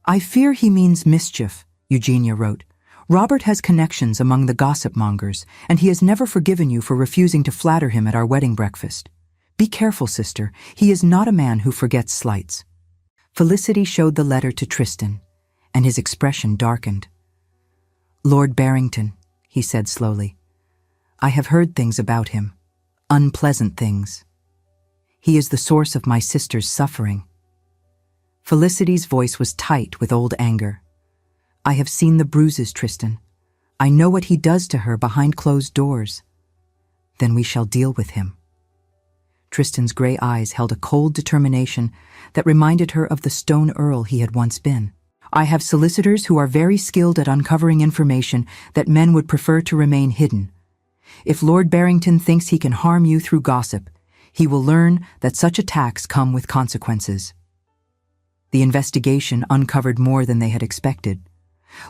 "I fear he means mischief," Eugenia wrote. "Robert has connections among the gossip mongers, and he has never forgiven you for refusing to flatter him at our wedding breakfast. Be careful, sister. He is not a man who forgets slights." Felicity showed the letter to Tristan, and his expression darkened. "Lord Barrington," he said slowly, "I have heard things about him, unpleasant things. He is the source of my sister's suffering." Felicity's voice was tight with old anger. "I have seen the bruises, Tristan. I know what he does to her behind closed doors. Then we shall deal with him." Tristan's gray eyes held a cold determination that reminded her of the stone earl he had once been. "I have solicitors who are very skilled at uncovering information that men would prefer to remain hidden. If Lord Barrington thinks he can harm you through gossip, he will learn that such attacks come with consequences." The investigation uncovered more than they had expected.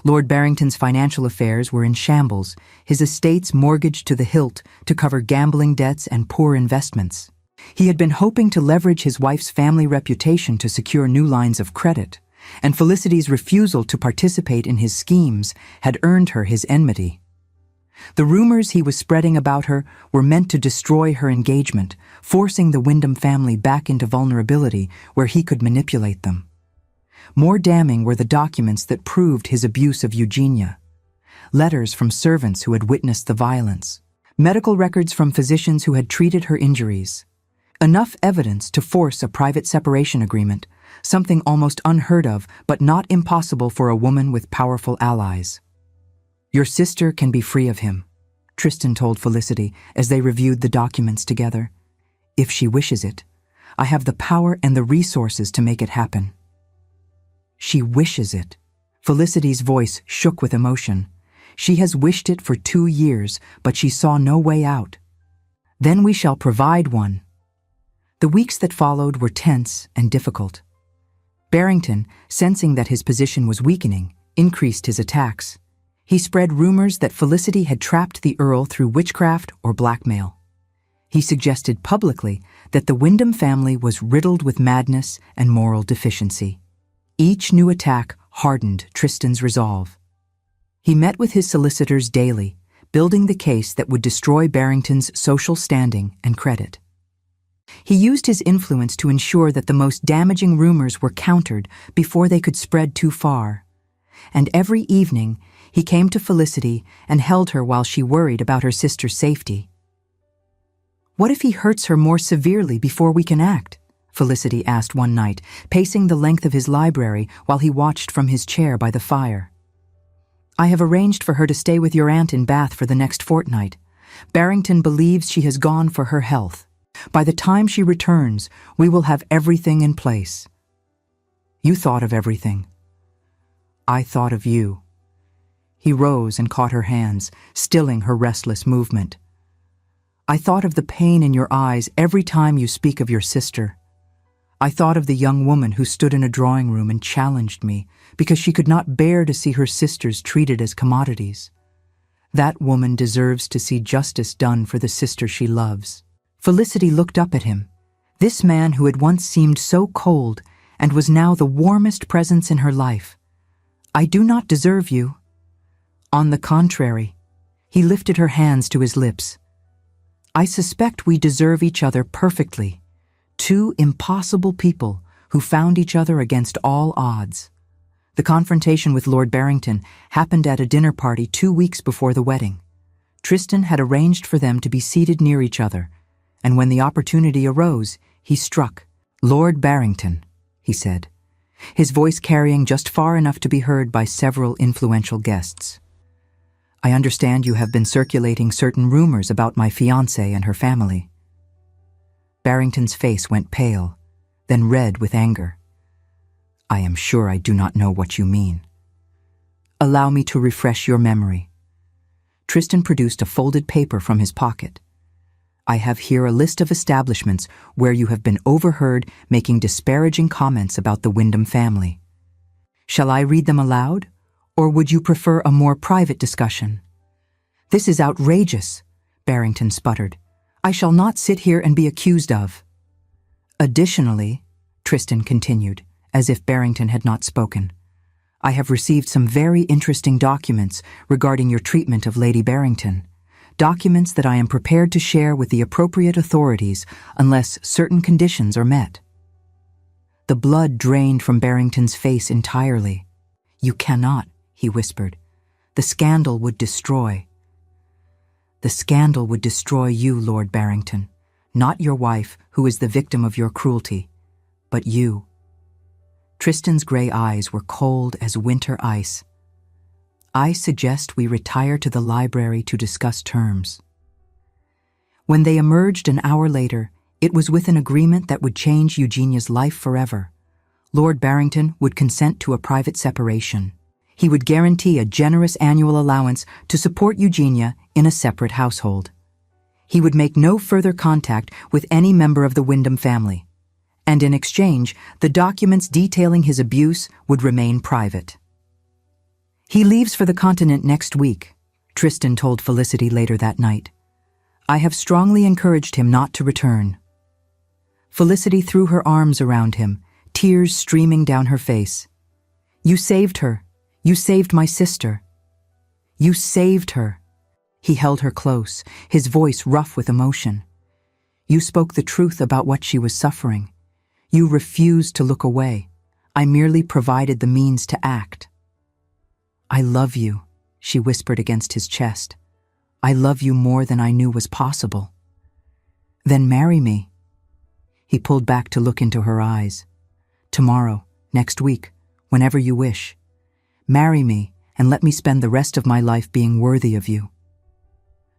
Lord Barrington's financial affairs were in shambles, his estates mortgaged to the hilt to cover gambling debts and poor investments. He had been hoping to leverage his wife's family reputation to secure new lines of credit, and Felicity's refusal to participate in his schemes had earned her his enmity. The rumors he was spreading about her were meant to destroy her engagement, forcing the Wyndham family back into vulnerability where he could manipulate them. More damning were the documents that proved his abuse of Eugenia. Letters from servants who had witnessed the violence. Medical records from physicians who had treated her injuries. Enough evidence to force a private separation agreement, something almost unheard of but not impossible for a woman with powerful allies. "Your sister can be free of him," Tristan told Felicity as they reviewed the documents together. "If she wishes it. I have the power and the resources to make it happen." "She wishes it." Felicity's voice shook with emotion. "She has wished it for 2 years, but she saw no way out." "Then we shall provide one." The weeks that followed were tense and difficult. Barrington, sensing that his position was weakening, increased his attacks. He spread rumors that Felicity had trapped the Earl through witchcraft or blackmail. He suggested publicly that the Wyndham family was riddled with madness and moral deficiency. Each new attack hardened Tristan's resolve. He met with his solicitors daily, building the case that would destroy Barrington's social standing and credit. He used his influence to ensure that the most damaging rumors were countered before they could spread too far. And every evening, he came to Felicity and held her while she worried about her sister's safety. "What if he hurts her more severely before we can act?" Felicity asked one night, pacing the length of his library while he watched from his chair by the fire. "I have arranged for her to stay with your aunt in Bath for the next fortnight. Barrington believes she has gone for her health. By the time she returns, we will have everything in place." "You thought of everything." "I thought of you." He rose and caught her hands, stilling her restless movement. "I thought of the pain in your eyes every time you speak of your sister. I thought of the young woman who stood in a drawing room and challenged me because she could not bear to see her sisters treated as commodities. That woman deserves to see justice done for the sister she loves." Felicity looked up at him. This man who had once seemed so cold and was now the warmest presence in her life. "I do not deserve you." On the contrary, he lifted her hands to his lips. I suspect we deserve each other perfectly. Two impossible people who found each other against all odds. The confrontation with Lord Barrington happened at a dinner party 2 weeks before the wedding. Tristan had arranged for them to be seated near each other, and when the opportunity arose, he struck. "Lord Barrington," he said, his voice carrying just far enough to be heard by several influential guests. "I understand you have been circulating certain rumors about my fiancée and her family." Barrington's face went pale, then red with anger. "I am sure I do not know what you mean." "Allow me to refresh your memory." Tristan produced a folded paper from his pocket. "I have here a list of establishments where you have been overheard making disparaging comments about the Wyndham family. Shall I read them aloud, or would you prefer a more private discussion?" "This is outrageous," Barrington sputtered. "I shall not sit here and be accused of." "Additionally," Tristan continued, as if Barrington had not spoken, "I have received some very interesting documents regarding your treatment of Lady Barrington. Documents that I am prepared to share with the appropriate authorities unless certain conditions are met." The blood drained from Barrington's face entirely. "You cannot," he whispered. "The scandal would destroy." "The scandal would destroy you, Lord Barrington, not your wife, who is the victim of your cruelty, but you." Tristan's gray eyes were cold as winter ice. "I suggest we retire to the library to discuss terms." When they emerged an hour later, it was with an agreement that would change Eugenia's life forever. Lord Barrington would consent to a private separation. He would guarantee a generous annual allowance to support Eugenia in a separate household. He would make no further contact with any member of the Wyndham family, and in exchange, the documents detailing his abuse would remain private. "He leaves for the continent next week," Tristan told Felicity later that night. "I have strongly encouraged him not to return." Felicity threw her arms around him, tears streaming down her face. "You saved her. You saved my sister. You saved her." He held her close, his voice rough with emotion. "You spoke the truth about what she was suffering. You refused to look away. I merely provided the means to act." "I love you," she whispered against his chest. "I love you more than I knew was possible." "Then marry me." He pulled back to look into her eyes. "Tomorrow, next week, whenever you wish. Marry me and let me spend the rest of my life being worthy of you."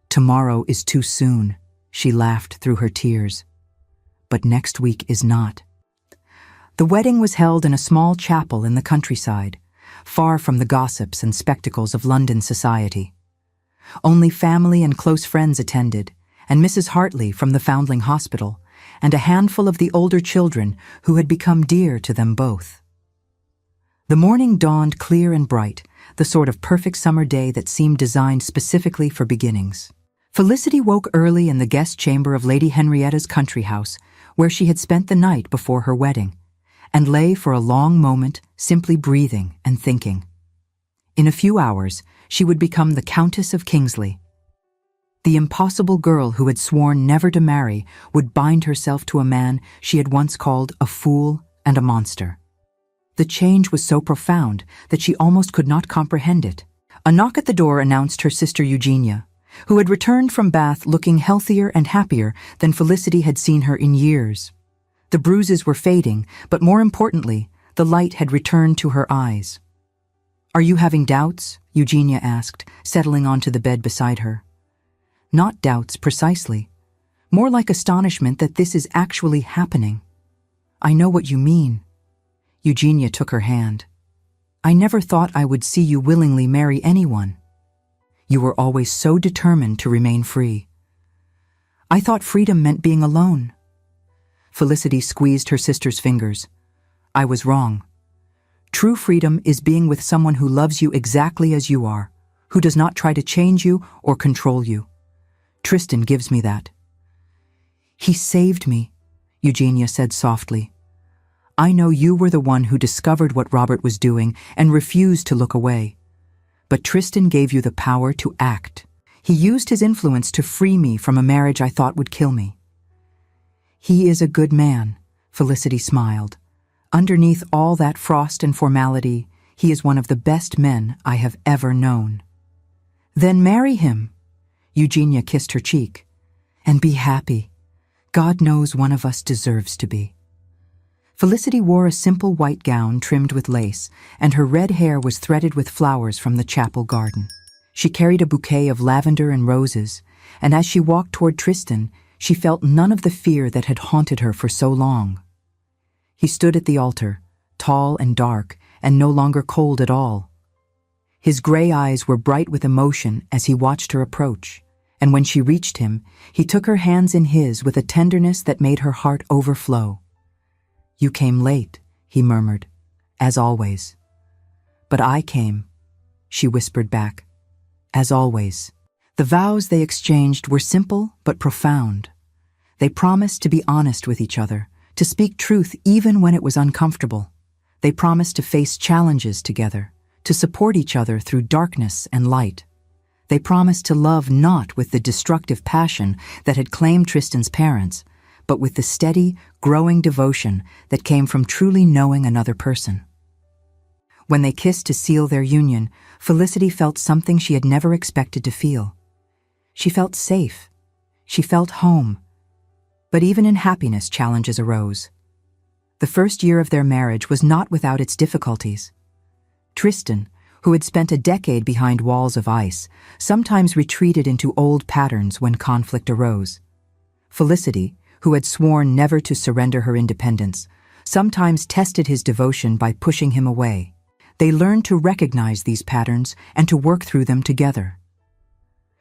"Tomorrow is too soon," she laughed through her tears. "But next week is not." The wedding was held in a small chapel in the countryside, far from the gossips and spectacles of London society. Only family and close friends attended, and Mrs. Hartley from the Foundling Hospital, and a handful of the older children who had become dear to them both. The morning dawned clear and bright, the sort of perfect summer day that seemed designed specifically for beginnings. Felicity woke early in the guest chamber of Lady Henrietta's country house, where she had spent the night before her wedding, and lay for a long moment, simply breathing and thinking. In a few hours, she would become the Countess of Kingsley. The impossible girl who had sworn never to marry would bind herself to a man she had once called a fool and a monster. The change was so profound that she almost could not comprehend it. A knock at the door announced her sister Eugenia, who had returned from Bath looking healthier and happier than Felicity had seen her in years. The bruises were fading, but more importantly, the light had returned to her eyes. "Are you having doubts?" Eugenia asked, settling onto the bed beside her. "Not doubts precisely. More like astonishment that this is actually happening." "I know what you mean." Eugenia took her hand. "I never thought I would see you willingly marry anyone. You were always so determined to remain free." "I thought freedom meant being alone." Felicity squeezed her sister's fingers. "I was wrong. True freedom is being with someone who loves you exactly as you are, who does not try to change you or control you. Tristan gives me that." "He saved me," Eugenia said softly. "I know you were the one who discovered what Robert was doing and refused to look away. But Tristan gave you the power to act. He used his influence to free me from a marriage I thought would kill me. He is a good man, Felicity smiled. Underneath all that frost and formality, he is one of the best men I have ever known. Then marry him. Eugenia kissed her cheek. And be happy. God knows one of us deserves to be. Felicity wore a simple white gown trimmed with lace, and her red hair was threaded with flowers from the chapel garden. She carried a bouquet of lavender and roses, and as she walked toward Tristan, she felt none of the fear that had haunted her for so long. He stood at the altar, tall and dark, and no longer cold at all. His gray eyes were bright with emotion as he watched her approach, and when she reached him, he took her hands in his with a tenderness that made her heart overflow. "You came late," he murmured, "as always." "But I came," she whispered back, "as always." The vows they exchanged were simple but profound. They promised to be honest with each other, to speak truth even when it was uncomfortable. They promised to face challenges together, to support each other through darkness and light. They promised to love not with the destructive passion that had claimed Tristan's parents, but with the steady, growing devotion that came from truly knowing another person. When they kissed to seal their union, Felicity felt something she had never expected to feel. She felt safe. She felt home. But even in happiness, challenges arose. The first year of their marriage was not without its difficulties. Tristan, who had spent a decade behind walls of ice, sometimes retreated into old patterns when conflict arose. Felicity, who had sworn never to surrender her independence, sometimes tested his devotion by pushing him away. They learned to recognize these patterns and to work through them together.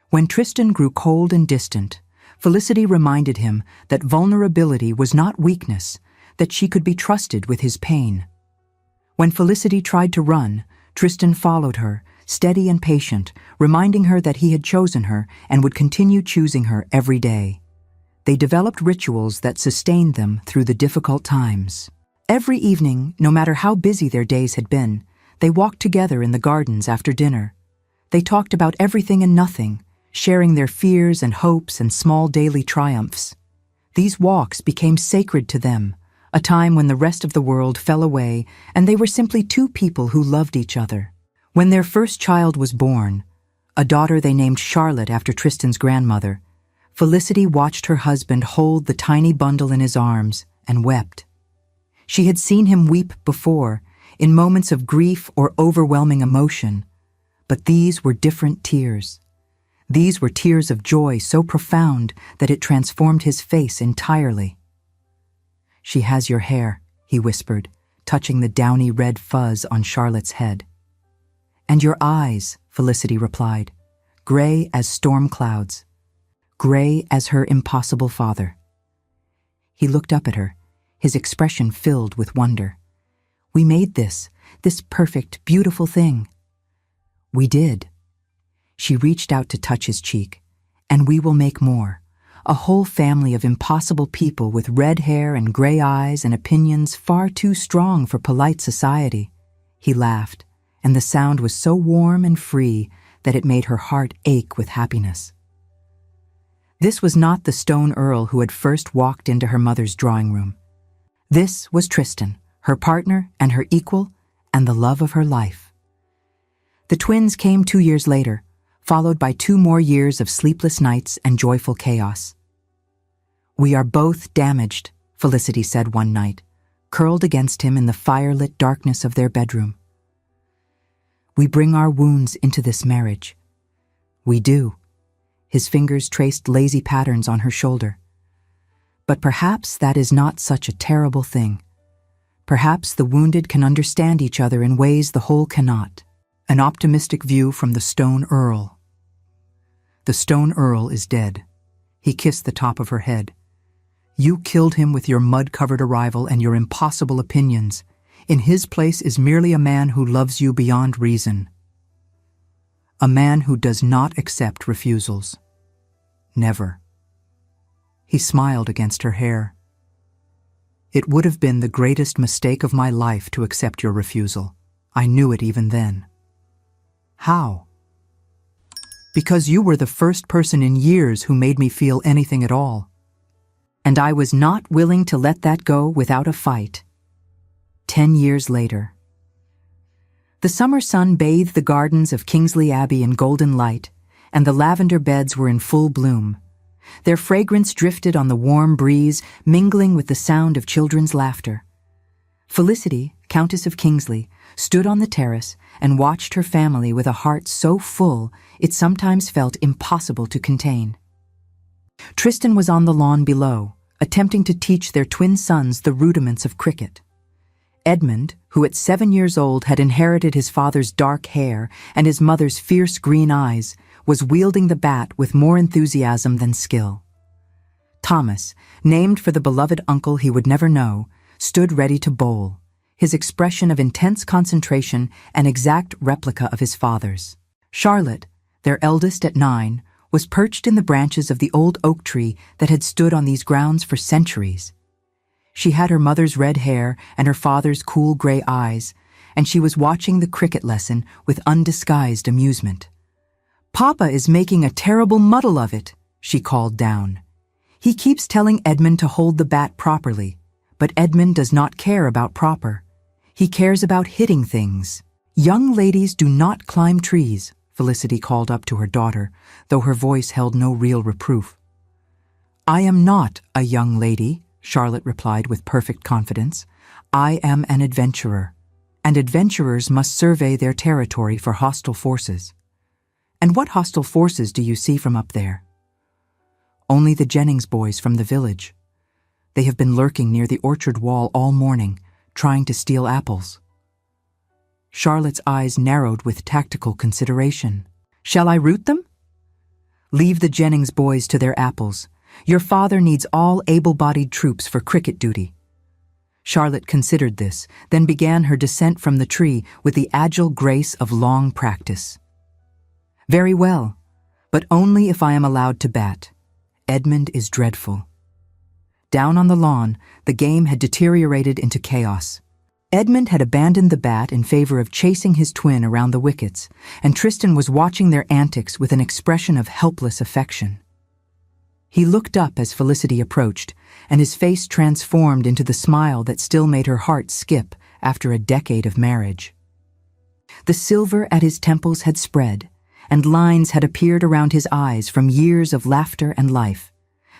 When Tristan grew cold and distant, Felicity reminded him that vulnerability was not weakness, that she could be trusted with his pain. When Felicity tried to run, Tristan followed her, steady and patient, reminding her that he had chosen her and would continue choosing her every day. They developed rituals that sustained them through the difficult times. Every evening, no matter how busy their days had been, they walked together in the gardens after dinner. They talked about everything and nothing, sharing their fears and hopes and small daily triumphs. These walks became sacred to them, a time when the rest of the world fell away and they were simply two people who loved each other. When their first child was born, a daughter they named Charlotte after Tristan's grandmother, Felicity watched her husband hold the tiny bundle in his arms and wept. She had seen him weep before, in moments of grief or overwhelming emotion, but these were different tears. These were tears of joy so profound that it transformed his face entirely. "She has your hair," he whispered, touching the downy red fuzz on Charlotte's head. "And your eyes," Felicity replied, "gray as storm clouds, gray as her impossible father." He looked up at her, his expression filled with wonder. "We made this perfect, beautiful thing." "We did." She reached out to touch his cheek. "And we will make more. A whole family of impossible people with red hair and gray eyes and opinions far too strong for polite society." He laughed, and the sound was so warm and free that it made her heart ache with happiness. This was not the stone earl who had first walked into her mother's drawing room. This was Tristan, her partner and her equal, and the love of her life. The twins came 2 years later, followed by 2 more years of sleepless nights and joyful chaos. "We are both damaged," Felicity said one night, curled against him in the firelit darkness of their bedroom. "We bring our wounds into this marriage." "We do." His fingers traced lazy patterns on her shoulder. "But perhaps that is not such a terrible thing. Perhaps the wounded can understand each other in ways the whole cannot." An optimistic view from the Stone Earl. "The Stone Earl is dead." He kissed the top of her head. "You killed him with your mud-covered arrival and your impossible opinions. In his place is merely a man who loves you beyond reason. A man who does not accept refusals. Never." He smiled against her hair. "It would have been the greatest mistake of my life to accept your refusal. I knew it even then." "How?" Because you were the first person in years who made me feel anything at all. And I was not willing to let that go without a fight. 10 years later. The summer sun bathed the gardens of Kingsley Abbey in golden light, and the lavender beds were in full bloom. Their fragrance drifted on the warm breeze, mingling with the sound of children's laughter. Felicity, Countess of Kingsley, stood on the terrace and watched her family with a heart so full it sometimes felt impossible to contain. Tristan was on the lawn below, attempting to teach their twin sons the rudiments of cricket. Edmund, who at 7 years old had inherited his father's dark hair and his mother's fierce green eyes, was wielding the bat with more enthusiasm than skill. Thomas, named for the beloved uncle he would never know, stood ready to bowl, his expression of intense concentration an exact replica of his father's. Charlotte, their eldest at 9, was perched in the branches of the old oak tree that had stood on these grounds for centuries. She had her mother's red hair and her father's cool gray eyes, and she was watching the cricket lesson with undisguised amusement. "Papa is making a terrible muddle of it," she called down. "He keeps telling Edmund to hold the bat properly, but Edmund does not care about proper. He cares about hitting things. Young ladies do not climb trees," Felicity called up to her daughter, though her voice held no real reproof. "I am not a young lady," Charlotte replied with perfect confidence. "I am an adventurer, and adventurers must survey their territory for hostile forces. And what hostile forces do you see from up there?" "Only the Jennings boys from the village. They have been lurking near the orchard wall all morning, trying to steal apples." Charlotte's eyes narrowed with tactical consideration. "Shall I root them?" "Leave the Jennings boys to their apples. Your father needs all able-bodied troops for cricket duty." Charlotte considered this, then began her descent from the tree with the agile grace of long practice. "Very well, but only if I am allowed to bat. Edmund is dreadful." Down on the lawn, the game had deteriorated into chaos. Edmund had abandoned the bat in favor of chasing his twin around the wickets, and Tristan was watching their antics with an expression of helpless affection. He looked up as Felicity approached, and his face transformed into the smile that still made her heart skip after a decade of marriage. The silver at his temples had spread, and lines had appeared around his eyes from years of laughter and life,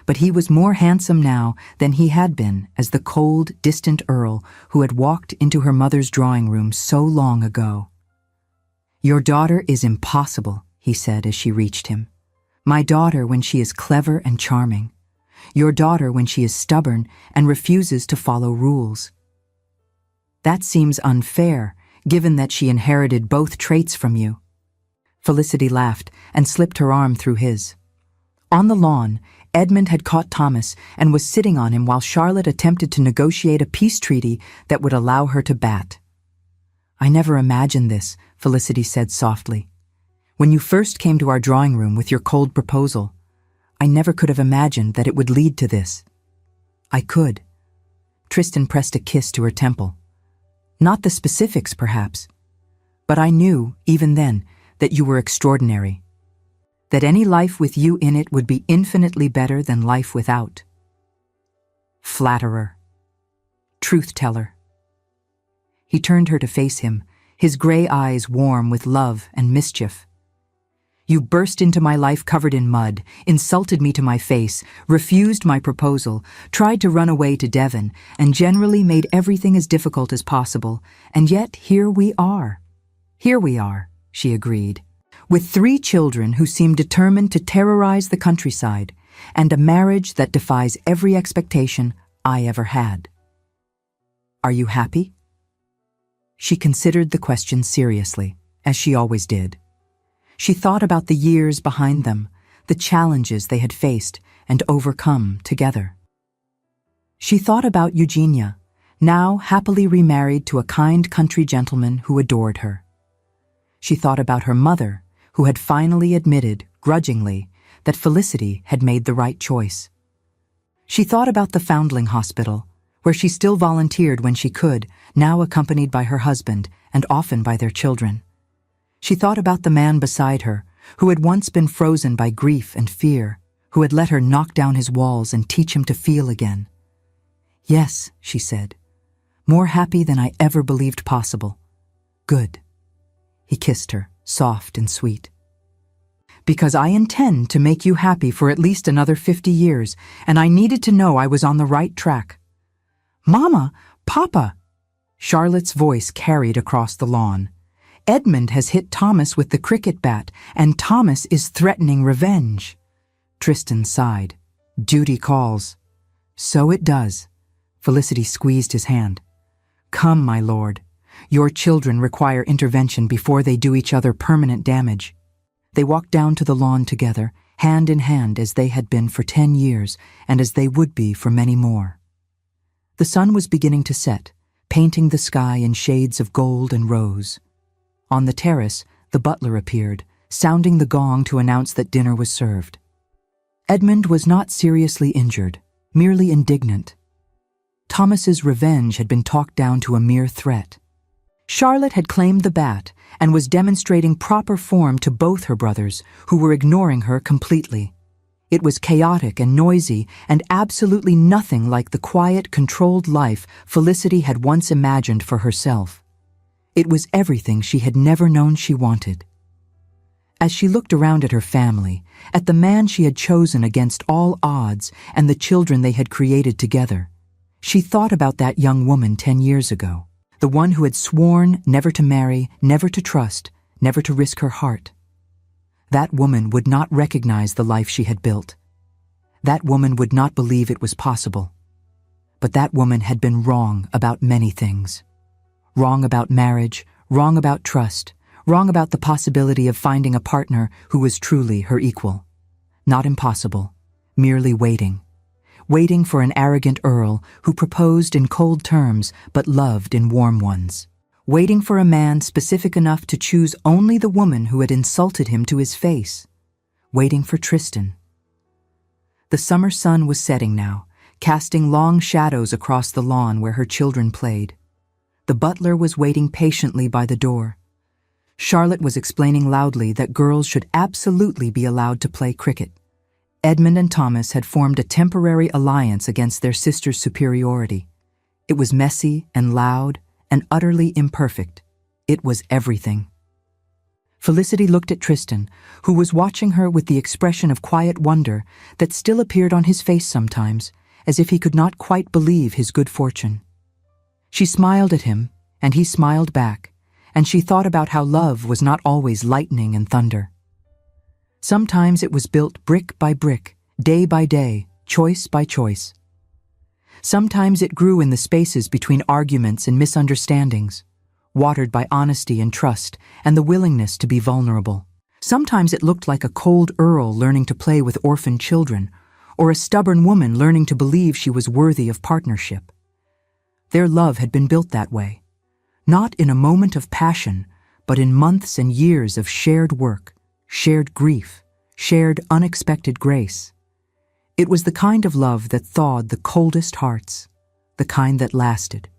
but he was more handsome now than he had been as the cold, distant Earl who had walked into her mother's drawing room so long ago. "Your daughter is impossible," he said as she reached him. "My daughter when she is clever and charming. Your daughter when she is stubborn and refuses to follow rules." "That seems unfair, given that she inherited both traits from you." Felicity laughed and slipped her arm through his. On the lawn, Edmund had caught Thomas and was sitting on him while Charlotte attempted to negotiate a peace treaty that would allow her to bat. "I never imagined this," Felicity said softly. "When you first came to our drawing room with your cold proposal, I never could have imagined that it would lead to this." "I could." Tristan pressed a kiss to her temple. "Not the specifics, perhaps, but I knew, even then, that you were extraordinary. That any life with you in it would be infinitely better than life without." Flatterer. Truth-teller. He turned her to face him, his gray eyes warm with love and mischief. "You burst into my life covered in mud, insulted me to my face, refused my proposal, tried to run away to Devon, and generally made everything as difficult as possible. And yet here we are." "Here we are," she agreed, "with 3 children who seem determined to terrorize the countryside, and a marriage that defies every expectation I ever had. Are you happy?" She considered the question seriously, as she always did. She thought about the years behind them, the challenges they had faced and overcome together. She thought about Eugenia, now happily remarried to a kind country gentleman who adored her. She thought about her mother, who had finally admitted, grudgingly, that Felicity had made the right choice. She thought about the Foundling Hospital, where she still volunteered when she could, now accompanied by her husband and often by their children. She thought about the man beside her, who had once been frozen by grief and fear, who had let her knock down his walls and teach him to feel again. "Yes," she said, "more happy than I ever believed possible." "Good." He kissed her, soft and sweet. "Because I intend to make you happy for at least another 50 years, and I needed to know I was on the right track." "Mama! Papa!" Charlotte's voice carried across the lawn. "Edmund has hit Thomas with the cricket bat, and Thomas is threatening revenge." Tristan sighed. "Duty calls." "So it does." Felicity squeezed his hand. "Come, my lord. Your children require intervention before they do each other permanent damage." They walked down to the lawn together, hand in hand as they had been for 10 years and as they would be for many more. The sun was beginning to set, painting the sky in shades of gold and rose. On the terrace, the butler appeared, sounding the gong to announce that dinner was served. Edmund was not seriously injured, merely indignant. Thomas's revenge had been talked down to a mere threat. Charlotte had claimed the bat and was demonstrating proper form to both her brothers, who were ignoring her completely. It was chaotic and noisy and absolutely nothing like the quiet, controlled life Felicity had once imagined for herself. It was everything she had never known she wanted. As she looked around at her family, at the man she had chosen against all odds and the children they had created together, she thought about that young woman 10 years ago. The one who had sworn never to marry, never to trust, never to risk her heart. That woman would not recognize the life she had built. That woman would not believe it was possible. But that woman had been wrong about many things. Wrong about marriage, wrong about trust, wrong about the possibility of finding a partner who was truly her equal. Not impossible, merely waiting. Waiting for an arrogant earl who proposed in cold terms but loved in warm ones. Waiting for a man specific enough to choose only the woman who had insulted him to his face. Waiting for Tristan. The summer sun was setting now, casting long shadows across the lawn where her children played. The butler was waiting patiently by the door. Charlotte was explaining loudly that girls should absolutely be allowed to play cricket. Edmund and Thomas had formed a temporary alliance against their sister's superiority. It was messy and loud and utterly imperfect. It was everything. Felicity looked at Tristan, who was watching her with the expression of quiet wonder that still appeared on his face sometimes, as if he could not quite believe his good fortune. She smiled at him, and he smiled back, and she thought about how love was not always lightning and thunder. Sometimes it was built brick by brick, day by day, choice by choice. Sometimes it grew in the spaces between arguments and misunderstandings, watered by honesty and trust and the willingness to be vulnerable. Sometimes it looked like a cold earl learning to play with orphan children, or a stubborn woman learning to believe she was worthy of partnership. Their love had been built that way, not in a moment of passion, but in months and years of shared work, shared grief, shared unexpected grace. It was the kind of love that thawed the coldest hearts, the kind that lasted.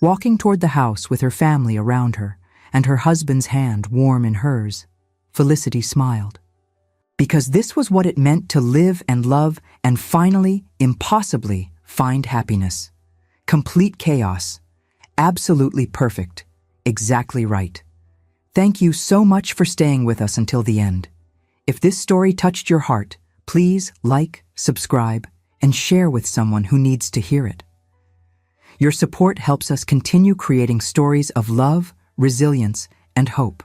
Walking toward the house with her family around her, and her husband's hand warm in hers, Felicity smiled. Because this was what it meant to live and love and finally, impossibly, find happiness. Complete chaos. Absolutely perfect. Exactly right. Thank you so much for staying with us until the end. If this story touched your heart, please like, subscribe, and share with someone who needs to hear it. Your support helps us continue creating stories of love, resilience, and hope.